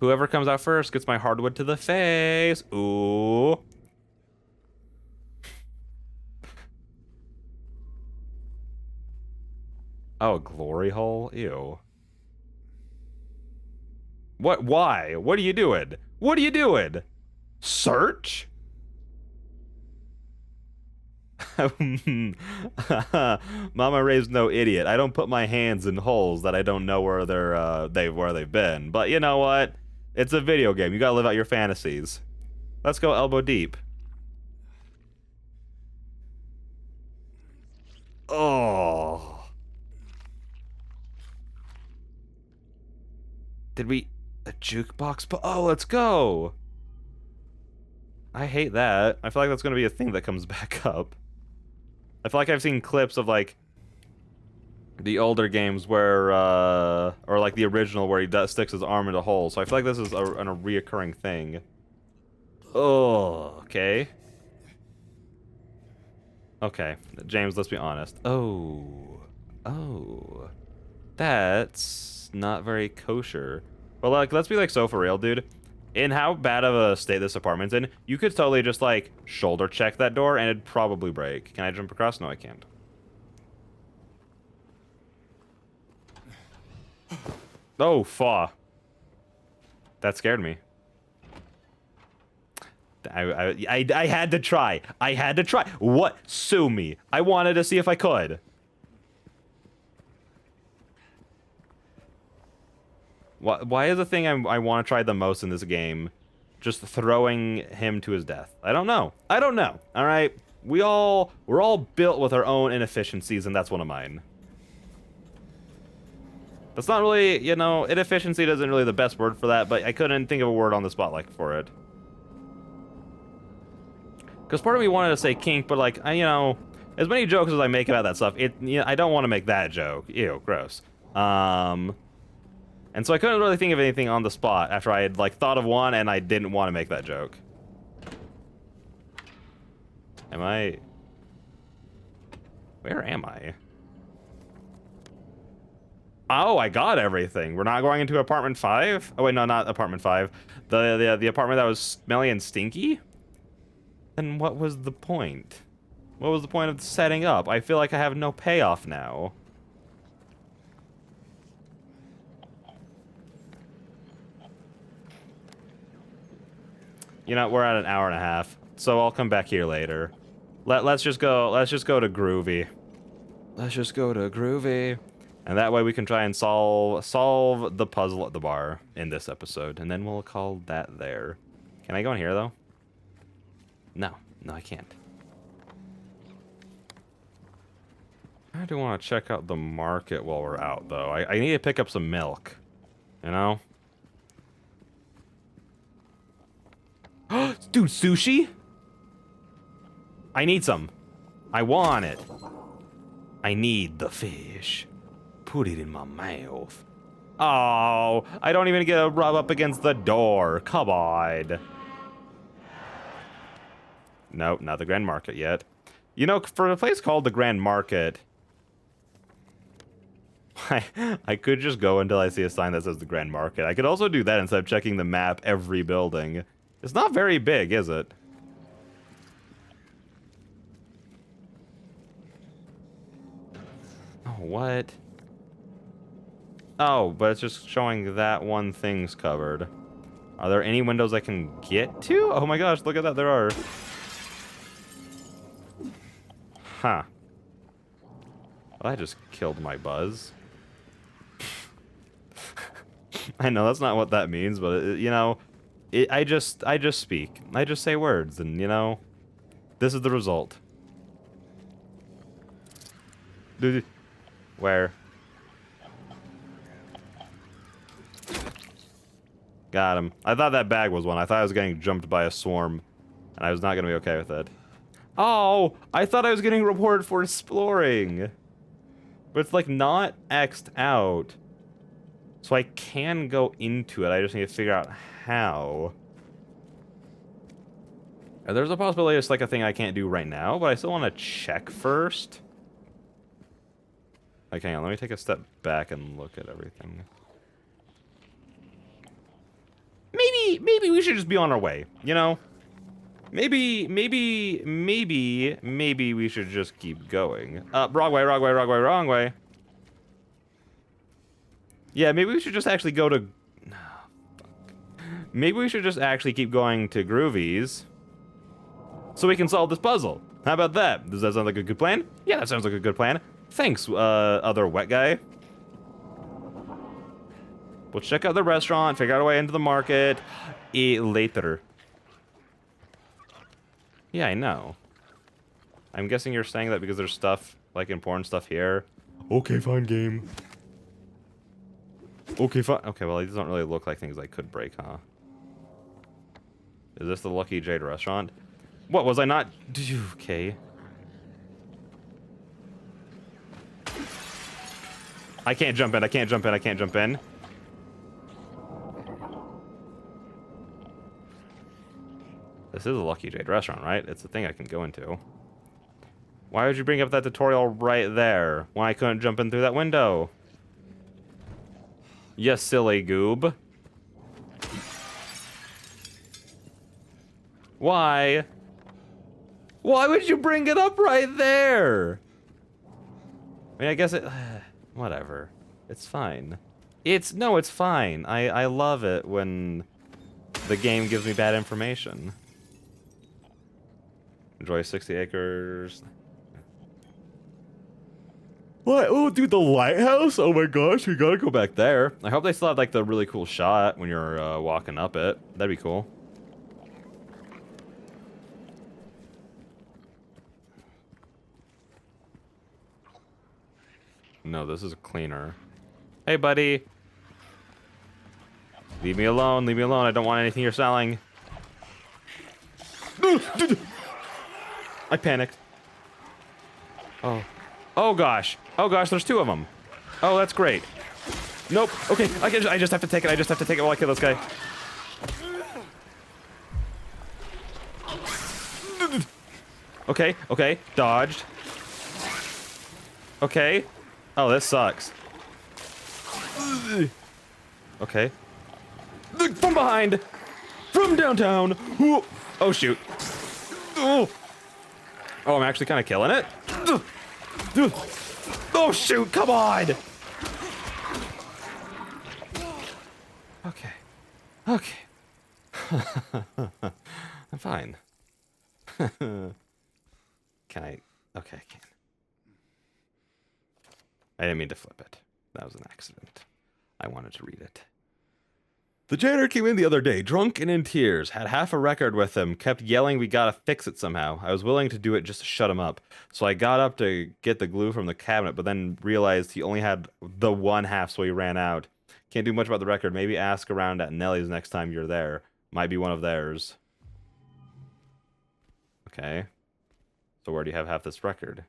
Whoever comes out first gets my hardwood to the face. Ooh. Oh, glory hole? Ew. What? Why? What are you doing? What are you doing? Search? Mama raised no idiot. I don't put my hands in holes that I don't know where where they've been. But you know what? It's a video game. You gotta live out your fantasies. Let's go elbow deep. Oh. Did we... A jukebox? Oh, let's go! I hate that. I feel like that's gonna be a thing that comes back up. I feel like I've seen clips of, like, the older games where, or, like, the original where he sticks his arm into holes. So I feel like this is a reoccurring thing. Oh, okay. Okay, James, let's be honest. Oh. That's not very kosher. But, like, let's be, like, so for real, dude. In how bad of a state this apartment's in, you could totally just, like, shoulder check that door and it'd probably break. Can I jump across? No, I can't. Oh, faw. That scared me. I had to try. I had to try. What? Sue me. I wanted to see if I could. Why is the thing I want to try the most in this game just throwing him to his death? I don't know. I don't know. All right. We're all built with our own inefficiencies, and that's one of mine. That's not really, you know, inefficiency isn't really the best word for that, but I couldn't think of a word on the spot like for it. Because part of me wanted to say kink, but like, you know, as many jokes as I make about that stuff, I don't want to make that joke. Ew, gross. And so I couldn't really think of anything on the spot after I had like thought of one and I didn't want to make that joke. Where am I? Oh, I got everything. We're not going into apartment 5? Oh wait, no, not apartment 5. The apartment that was smelly and stinky? Then what was the point? What was the point of setting up? I feel like I have no payoff now. You know, we're at an hour and a half, so I'll come back here later. Let's just go to Groovy. Let's just go to Groovy. And that way we can try and solve the puzzle at the bar in this episode. And then we'll call that there. Can I go in here, though? No. No, I can't. I do want to check out the market while we're out, though. I need to pick up some milk. You know? Dude, sushi? I need some. I want it. I need the fish. Put it in my mouth. Oh, I don't even get to rub up against the door. Come on. Nope, not the Grand Market yet. You know, for a place called the Grand Market, I could just go until I see a sign that says the Grand Market. I could also do that instead of checking the map every building. It's not very big, is it? Oh, what? Oh, but it's just showing that one thing's covered. Are there any windows I can get to? Oh my gosh, look at that, there are. Huh. Well, that just killed my buzz. I know that's not what that means, but you know, I just speak. I just say words, and you know, this is the result. Where? Got him. I thought that bag was one. I thought I was getting jumped by a swarm, and I was not going to be okay with it. Oh, I thought I was getting rewarded for exploring. But it's like not X'd out. So I can go into it. I just need to figure out how. There's a possibility it's like a thing I can't do right now, but I still want to check first. Like, hang on, let me take a step back and look at everything. Maybe we should just be on our way, you know? Maybe we should just keep going. Wrong way. Yeah, maybe we should just actually go to... Maybe we should just actually keep going to Groovy's so we can solve this puzzle. How about that? Does that sound like a good plan? Yeah, that sounds like a good plan. Thanks, other wet guy. We'll check out the restaurant, figure out a way into the market. Later. Yeah, I know. I'm guessing you're saying that because there's stuff, like important stuff here. Okay, fine, game. Okay, fine. Okay, well, these don't really look like things I could break, huh? Is this the Lucky Jade restaurant? What, was I not... Okay. I can't jump in, I can't jump in. This is a Lucky Jade restaurant, right? It's a thing I can go into. Why would you bring up that tutorial right there when I couldn't jump in through that window? You silly goob. Why? Why would you bring it up right there? I mean, I guess it... Whatever. It's fine. No, it's fine. I love it when the game gives me bad information. Enjoy 60 acres. What? Oh, dude, the lighthouse? Oh my gosh, we gotta go back there. I hope they still have like the really cool shot when you're walking up it. That'd be cool. No, this is a cleaner. Hey, buddy. Leave me alone. Leave me alone. I don't want anything you're selling. I panicked. Oh. Oh, gosh. Oh, gosh, there's 2 of them. Oh, that's great. Nope. Okay, I just have to take it. I just have to take it while I kill this guy. Okay, okay. Dodged. Okay. Oh, this sucks. Okay. From behind! From downtown! Ooh. Oh, shoot. Oh, I'm actually kind of killing it. Oh, shoot, come on! Okay. Okay. I'm fine. Can I? Okay, I can. I didn't mean to flip it. That was an accident. I wanted to read it. The janitor came in the other day, drunk and in tears, had half a record with him, kept yelling we gotta fix it somehow. I was willing to do it just to shut him up. So I got up to get the glue from the cabinet, but then realized he only had the one half, so he ran out. Can't do much about the record. Maybe ask around at Nellie's next time you're there. Might be one of theirs. Okay. So where do you have half this record?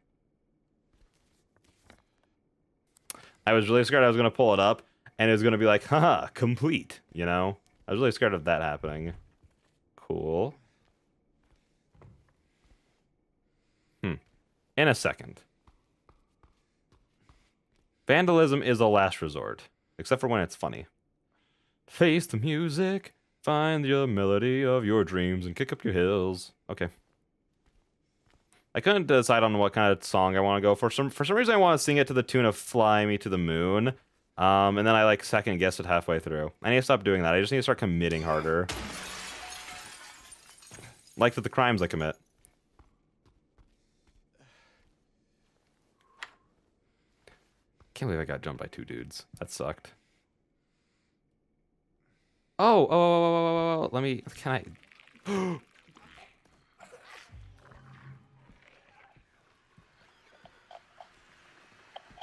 I was really scared I was going to pull it up, and it was going to be like, haha, complete, you know? I was really scared of that happening. Cool. In a second. Vandalism is a last resort, except for when it's funny. Face the music, find the melody of your dreams, and kick up your heels. Okay. I couldn't decide on what kind of song I want to go for. For some reason, I want to sing it to the tune of "Fly Me to the Moon," and then I like second guess it halfway through. I need to stop doing that. I just need to start committing harder, like with the crimes I commit. Can't believe I got jumped by 2 dudes. That sucked. Oh, let me. Can I?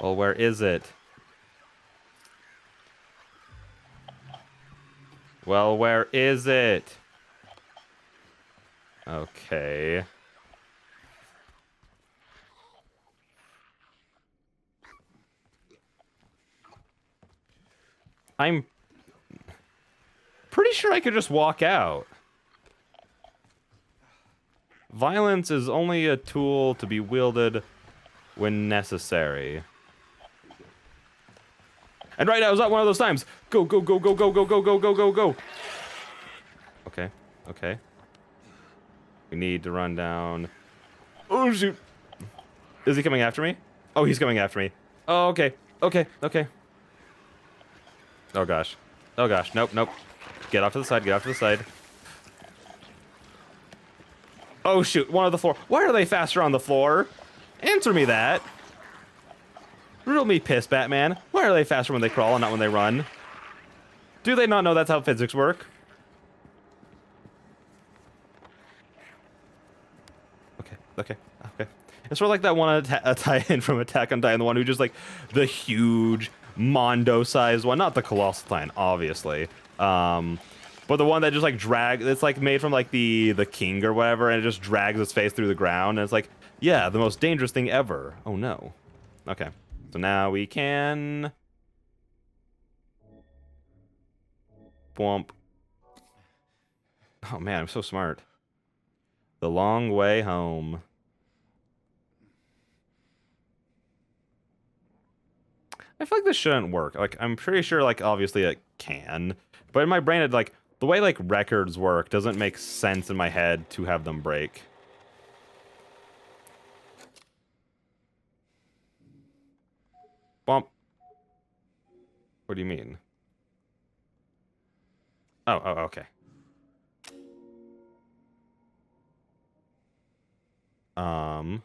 Well, where is it? Well, where is it? Okay. I'm pretty sure I could just walk out. Violence is only a tool to be wielded when necessary. And right now is not one of those times. Go, go, go, go, go, go, go, go, go, go, go. Okay, okay. We need to run down. Oh, shoot. Is he coming after me? Oh, he's coming after me. Oh, okay, okay, okay. Oh, gosh. Oh, gosh. Nope, nope. Get off to the side, get off to the side. Oh, shoot. One of the floor. Why are they faster on the floor? Answer me that. Riddle me piss, Batman. Why are they faster when they crawl and not when they run? Do they not know that's how physics work? Okay, okay, okay. It's sort of like that one tie-in from Attack on Titan, the one who just like the huge Mondo-sized one, not the Colossal Titan, obviously. But the one that just like it's like made from like the king or whatever, and it just drags its face through the ground, and it's like, yeah, the most dangerous thing ever. Oh no. Okay. So now we can... Bwomp. Oh man, I'm so smart. The long way home. I feel like this shouldn't work. Like, I'm pretty sure, like, obviously it can. But in my brain, it, like, the way, like, records work doesn't make sense in my head to have them break. Bump. What do you mean? Oh, okay. Oh,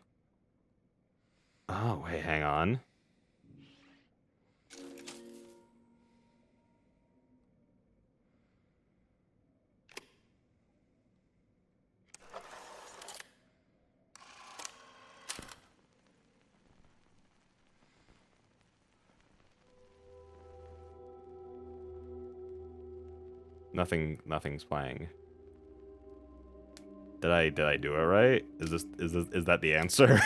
wait, hang on. Nothing's playing. Did I do it right? Is that the answer?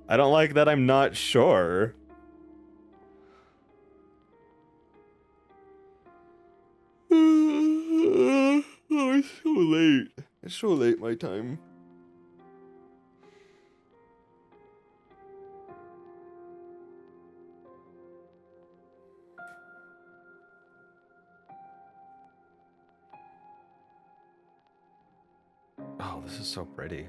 I don't like that I'm not sure. Oh, it's so late. It's so late my time. Oh, this is so pretty.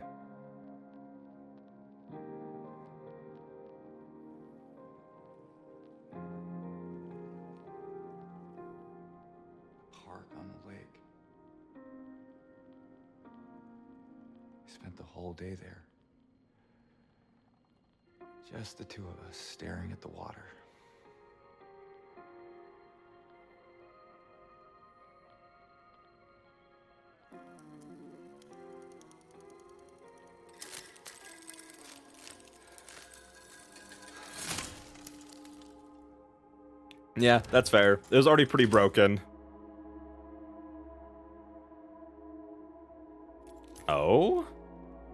Park on the lake. We spent the whole day there. Just the two of us staring at the water. Yeah, that's fair. It was already pretty broken. Oh?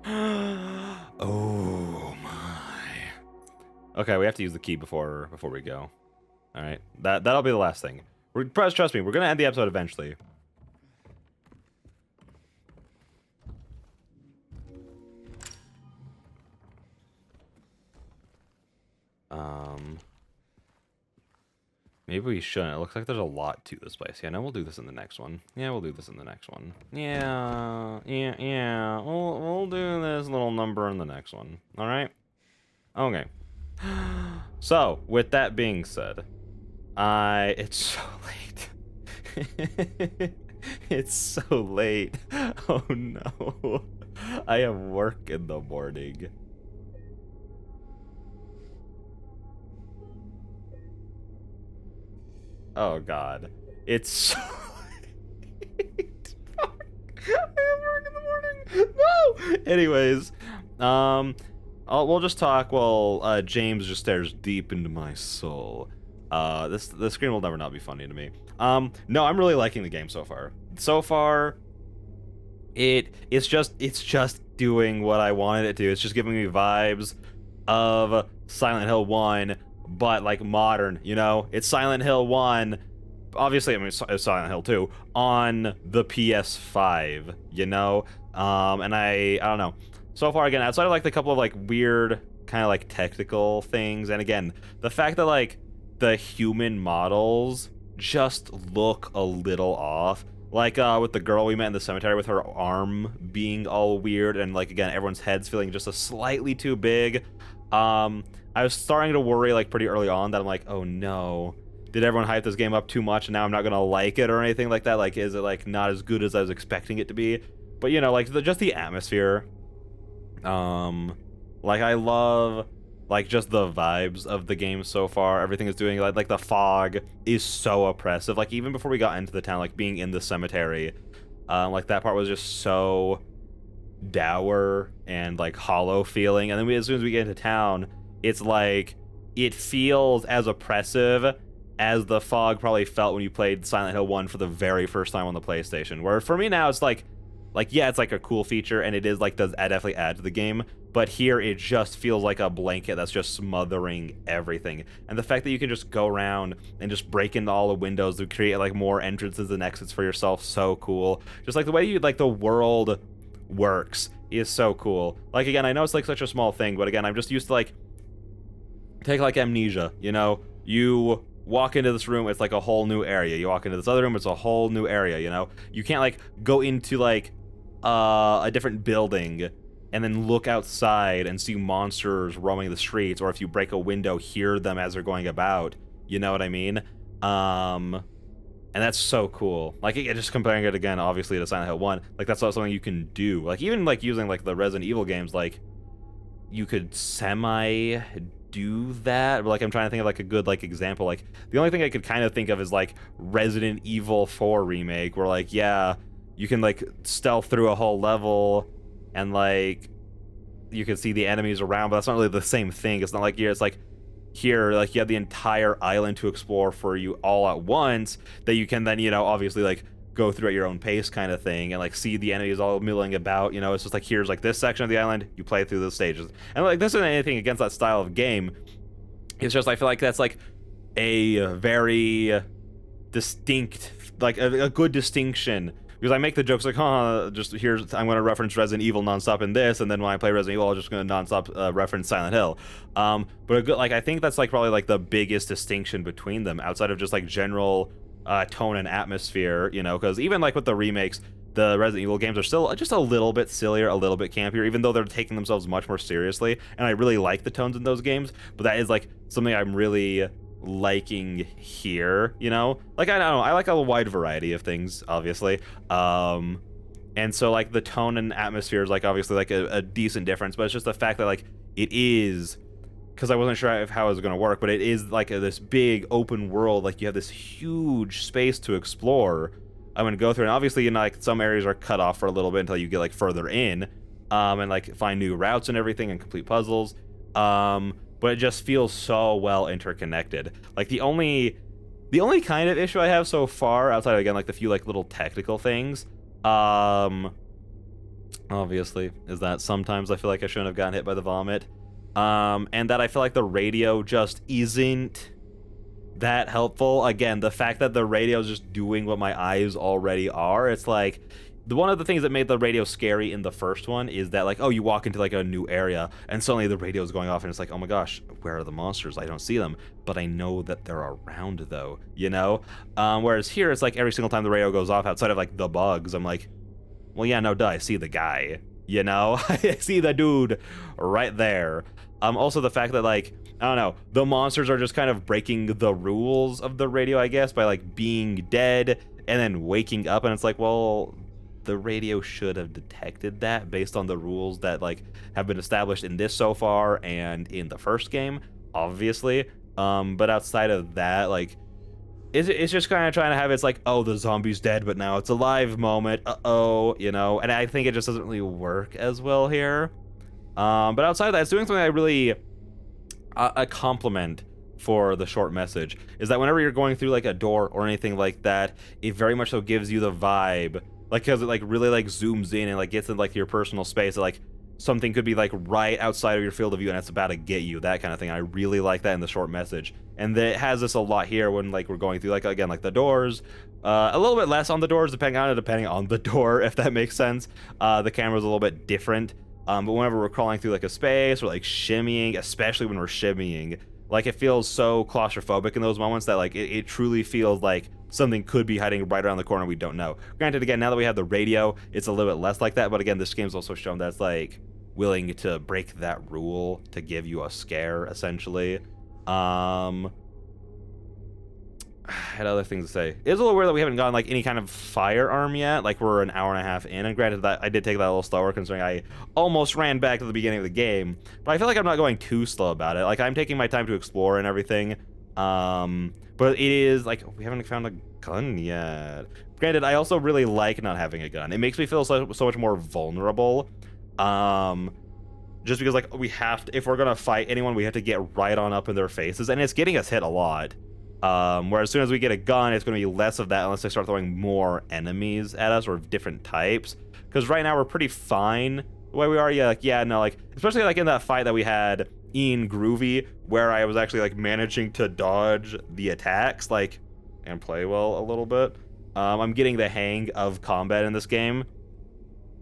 Oh my. Okay, we have to use the key before we go. All right, that'll be the last thing. Trust me, we're gonna end the episode eventually. Maybe we shouldn't. It looks like there's a lot to this place. Yeah, no, we'll do this in the next one. Yeah, we'll do this in the next one. Yeah. We'll do this little number in the next one. All right. Okay. So, with that being said, it's so late. It's so late. Oh no. I have work in the morning. Oh god. It's so late. Fuck. I have work in the morning. No! Anyways, we'll just talk while James just stares deep into my soul. The screen will never not be funny to me. No, I'm really liking the game so far. So far, it's just doing what I wanted it to. It's just giving me vibes of Silent Hill 1, but like modern, you know? It's Silent Hill 1, obviously, I mean, it's Silent Hill 2, on the PS5, you know? And I don't know. So far, again, outside of like the couple of like weird kind of like technical things, and again, the fact that like the human models just look a little off. Like with the girl we met in the cemetery with her arm being all weird, and like again, everyone's heads feeling just a slightly too big. I was starting to worry like pretty early on that I'm like, oh no, did everyone hype this game up too much and now I'm not gonna like it or anything like that? Like, is it like not as good as I was expecting it to be? But you know, like just the atmosphere. Like I love like just the vibes of the game so far. Everything is doing like the fog is so oppressive. Like even before we got into the town, like being in the cemetery, like that part was just so dour and like hollow feeling. And then as soon as we get into town, it's like it feels as oppressive as the fog probably felt when you played Silent Hill 1 for the very first time on the PlayStation. Where for me now it's like yeah, it's like a cool feature and it is like does definitely add to the game, but here it just feels like a blanket that's just smothering everything. And the fact that you can just go around and just break into all the windows to create like more entrances and exits for yourself, so cool. Just like the way you like the world works is so cool. Like again, I know it's like such a small thing, but again, I'm just used to like take like Amnesia, you know, you walk into this room, it's like a whole new area. You walk into this other room, it's a whole new area, you know? You can't like go into like a different building and then look outside and see monsters roaming the streets, or if you break a window, hear them as they're going about. You know what I mean? And that's so cool. Like, just comparing it again, obviously, to Silent Hill 1, like, that's not something you can do. Like, even, like, using, like, the Resident Evil games, like, you could semi-do that. But, like, I'm trying to think of, like, a good, like, example. Like, the only thing I could kind of think of is, like, Resident Evil 4 Remake, where, like, yeah, you can, like, stealth through a whole level, and, like, you can see the enemies around, but that's not really the same thing. It's not like it's like here, like, you have the entire island to explore for you all at once, that you can then, you know, obviously, like, go through at your own pace kind of thing, and like see the enemies all milling about. You know, it's just like, here's like this section of the island, you play through the stages, and like this isn't anything against that style of game. It's just I feel like that's like a very distinct, like a good distinction, because I make the jokes like, huh, just here's, I'm going to reference Resident Evil nonstop in this, and then when I play Resident Evil, I'm just going to nonstop reference Silent Hill. But a good, like, I think that's like probably like the biggest distinction between them, outside of just like general tone and atmosphere, you know, because even like with the remakes, the Resident Evil games are still just a little bit sillier, a little bit campier, even though they're taking themselves much more seriously, and I really like the tones in those games. But that is like something I'm really liking here, you know, like, I don't know, I like a wide variety of things, obviously, and so like the tone and atmosphere is like obviously like a decent difference, but it's just the fact that like it is, because I wasn't sure how it was going to work, but it is like this big open world, like you have this huge space to explore. I'm going to go through, and obviously, you know, like some areas are cut off for a little bit until you get like further in, and like find new routes and everything and complete puzzles. But it just feels so well interconnected. Like the only kind of issue I have so far, outside of, again, like the few like little technical things, obviously, is that sometimes I feel like I shouldn't have gotten hit by the vomit, and that I feel like the radio just isn't that helpful. Again, the fact that the radio is just doing what my eyes already are, it's like, one of the things that made the radio scary in the first one is that, like, oh, you walk into like a new area and suddenly the radio is going off and it's like, oh my gosh, where are the monsters? I don't see them, but I know that they're around though, you know? Whereas here, it's like every single time the radio goes off, outside of like the bugs, I'm like, well, yeah, no, duh, I see the guy, you know? I see the dude right there. Also the fact that, like, I don't know, the monsters are just kind of breaking the rules of the radio, I guess, by like being dead and then waking up, and it's like, well, the radio should have detected that based on the rules that like have been established in this so far and in the first game, obviously. But outside of that, like, it's just kind of trying to have, it's like, oh, the zombie's dead, but now it's alive moment, uh-oh, you know, and I think it just doesn't really work as well here. But outside of that, it's doing something I really a compliment for the short message, is that whenever you're going through like a door or anything like that, it very much so gives you the vibe, like, because it like really like zooms in and like gets in like your personal space, like something could be like right outside of your field of view and it's about to get you, that kind of thing. I really like that in the short message, and it has this a lot here when like we're going through, like, again, like the doors, a little bit less on the doors depending on the door, if that makes sense. The camera's a little bit different, but whenever we're crawling through like a space or like shimmying, especially when we're shimmying, like it feels so claustrophobic in those moments that like it truly feels like something could be hiding right around the corner, we don't know. Granted, again, now that we have the radio, it's a little bit less like that, but again, this game's also shown that it's like willing to break that rule to give you a scare, essentially. I had other things to say. It's a little weird that we haven't gotten like any kind of firearm yet. Like, we're an hour and a half in, and granted that I did take that a little slower considering I almost ran back to the beginning of the game, but I feel like I'm not going too slow about it. Like, I'm taking my time to explore and everything. But it is like, we haven't found a gun yet. Granted, I also really like not having a gun. It makes me feel so much more vulnerable. Just because, like, we have to, if we're gonna fight anyone, we have to get right on up in their faces, and it's getting us hit a lot. Where as soon as we get a gun, it's going to be less of that unless they start throwing more enemies at us or different types. Because right now we're pretty fine the way we are. Yeah, like, yeah, no, like, especially like in that fight that we had in Groovy, where I was actually like managing to dodge the attacks, like, and play well a little bit. I'm getting the hang of combat in this game.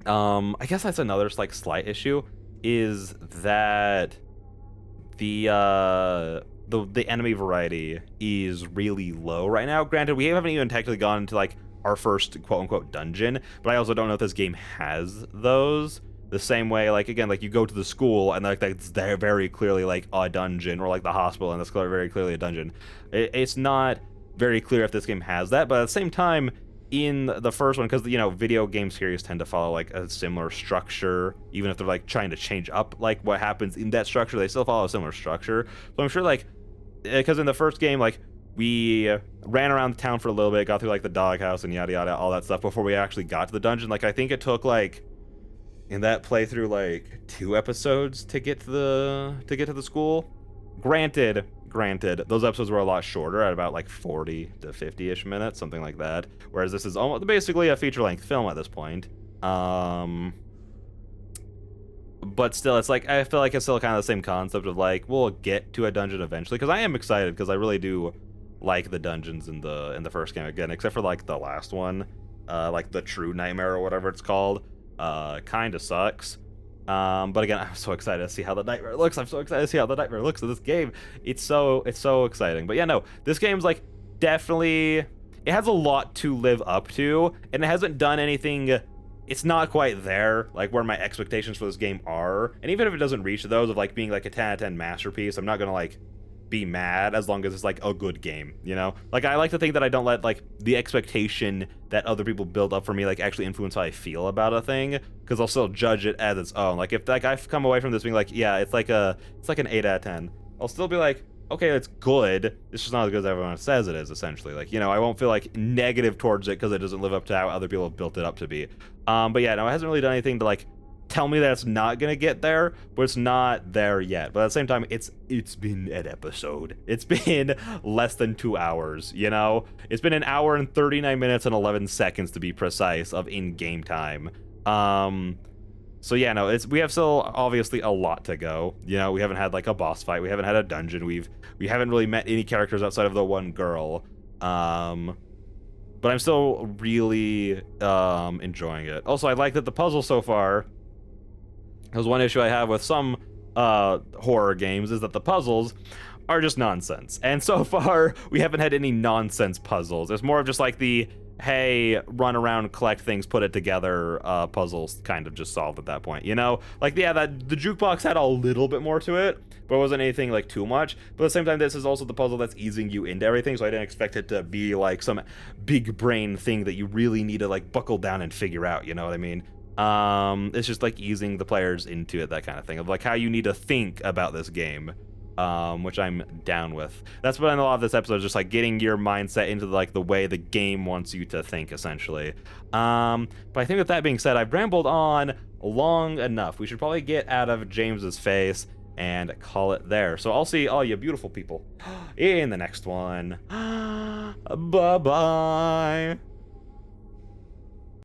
I guess that's another like slight issue, is that the enemy variety is really low right now. Granted, we haven't even technically gone into like our first quote-unquote dungeon, but I also don't know if this game has those. The same way, like, again, like you go to the school and like that's very clearly like a dungeon, or like the hospital and that's very clearly a dungeon. It's not very clear if this game has that, but at the same time, in the first one, because, you know, video game series tend to follow like a similar structure, even if they're like trying to change up like what happens in that structure, they still follow a similar structure. So I'm sure, like, because in the first game, like, we ran around the town for a little bit, got through like the doghouse and yada yada, all that stuff before we actually got to the dungeon. Like, I think it took like, in that playthrough, like 2 episodes to get to the school. Granted, Granted, those episodes were a lot shorter, at about like 40 to 50-ish minutes, something like that. Whereas this is almost basically a feature-length film at this point. But still, it's like, I feel like it's still kind of the same concept of like, we'll get to a dungeon eventually, because I am excited, because I really do like the dungeons in the first game again, except for like the last one, like the True Nightmare or whatever it's called, kind of sucks. But again, I'm so excited to see how the nightmare looks. I'm so excited to see how the nightmare looks in this game. It's so exciting. But yeah, no, this game's like definitely, it has a lot to live up to, and it hasn't done anything. It's not quite there, like where my expectations for this game are. And even if it doesn't reach those of like being like a 10 out of 10 masterpiece, I'm not gonna like be mad as long as it's like a good game, you know? Like, I like to think that I don't let like the expectation that other people build up for me like actually influence how I feel about a thing, because I'll still judge it as its own. Like, if like I've come away from this being like, yeah, it's like an 8 out of 10, I'll still be like, okay, it's good, it's just not as good as everyone says it is, essentially. Like, you know, I won't feel like negative towards it because it doesn't live up to how other people have built it up to be. But yeah, no, it hasn't really done anything to like tell me that it's not gonna get there, but it's not there yet. But at the same time, it's been an episode. It's been less than 2 hours, you know? It's been 1 hour and 39 minutes and 11 seconds to be precise of in-game time. So yeah, no, we have still obviously a lot to go. You know, we haven't had like a boss fight, we haven't had a dungeon, we haven't really met any characters outside of the one girl. But I'm still really enjoying it. Also, I like that the puzzle so far, because one issue I have with some horror games is that the puzzles are just nonsense. And so far, we haven't had any nonsense puzzles. It's more of just like the, hey, run around, collect things, put it together puzzles kind of just solved at that point, you know? Like, yeah, the jukebox had a little bit more to it, but it wasn't anything like too much. But at the same time, this is also the puzzle that's easing you into everything, so I didn't expect it to be like some big brain thing that you really need to like buckle down and figure out, you know what I mean? It's just like easing the players into it, that kind of thing, of like how you need to think about this game, which I'm down with. That's what I know a lot of this episode is just like getting your mindset into like the way the game wants you to think, essentially. But I think with that being said, I've rambled on long enough. We should probably get out of James's face and call it there. So I'll see all you beautiful people in the next one. Bye-bye.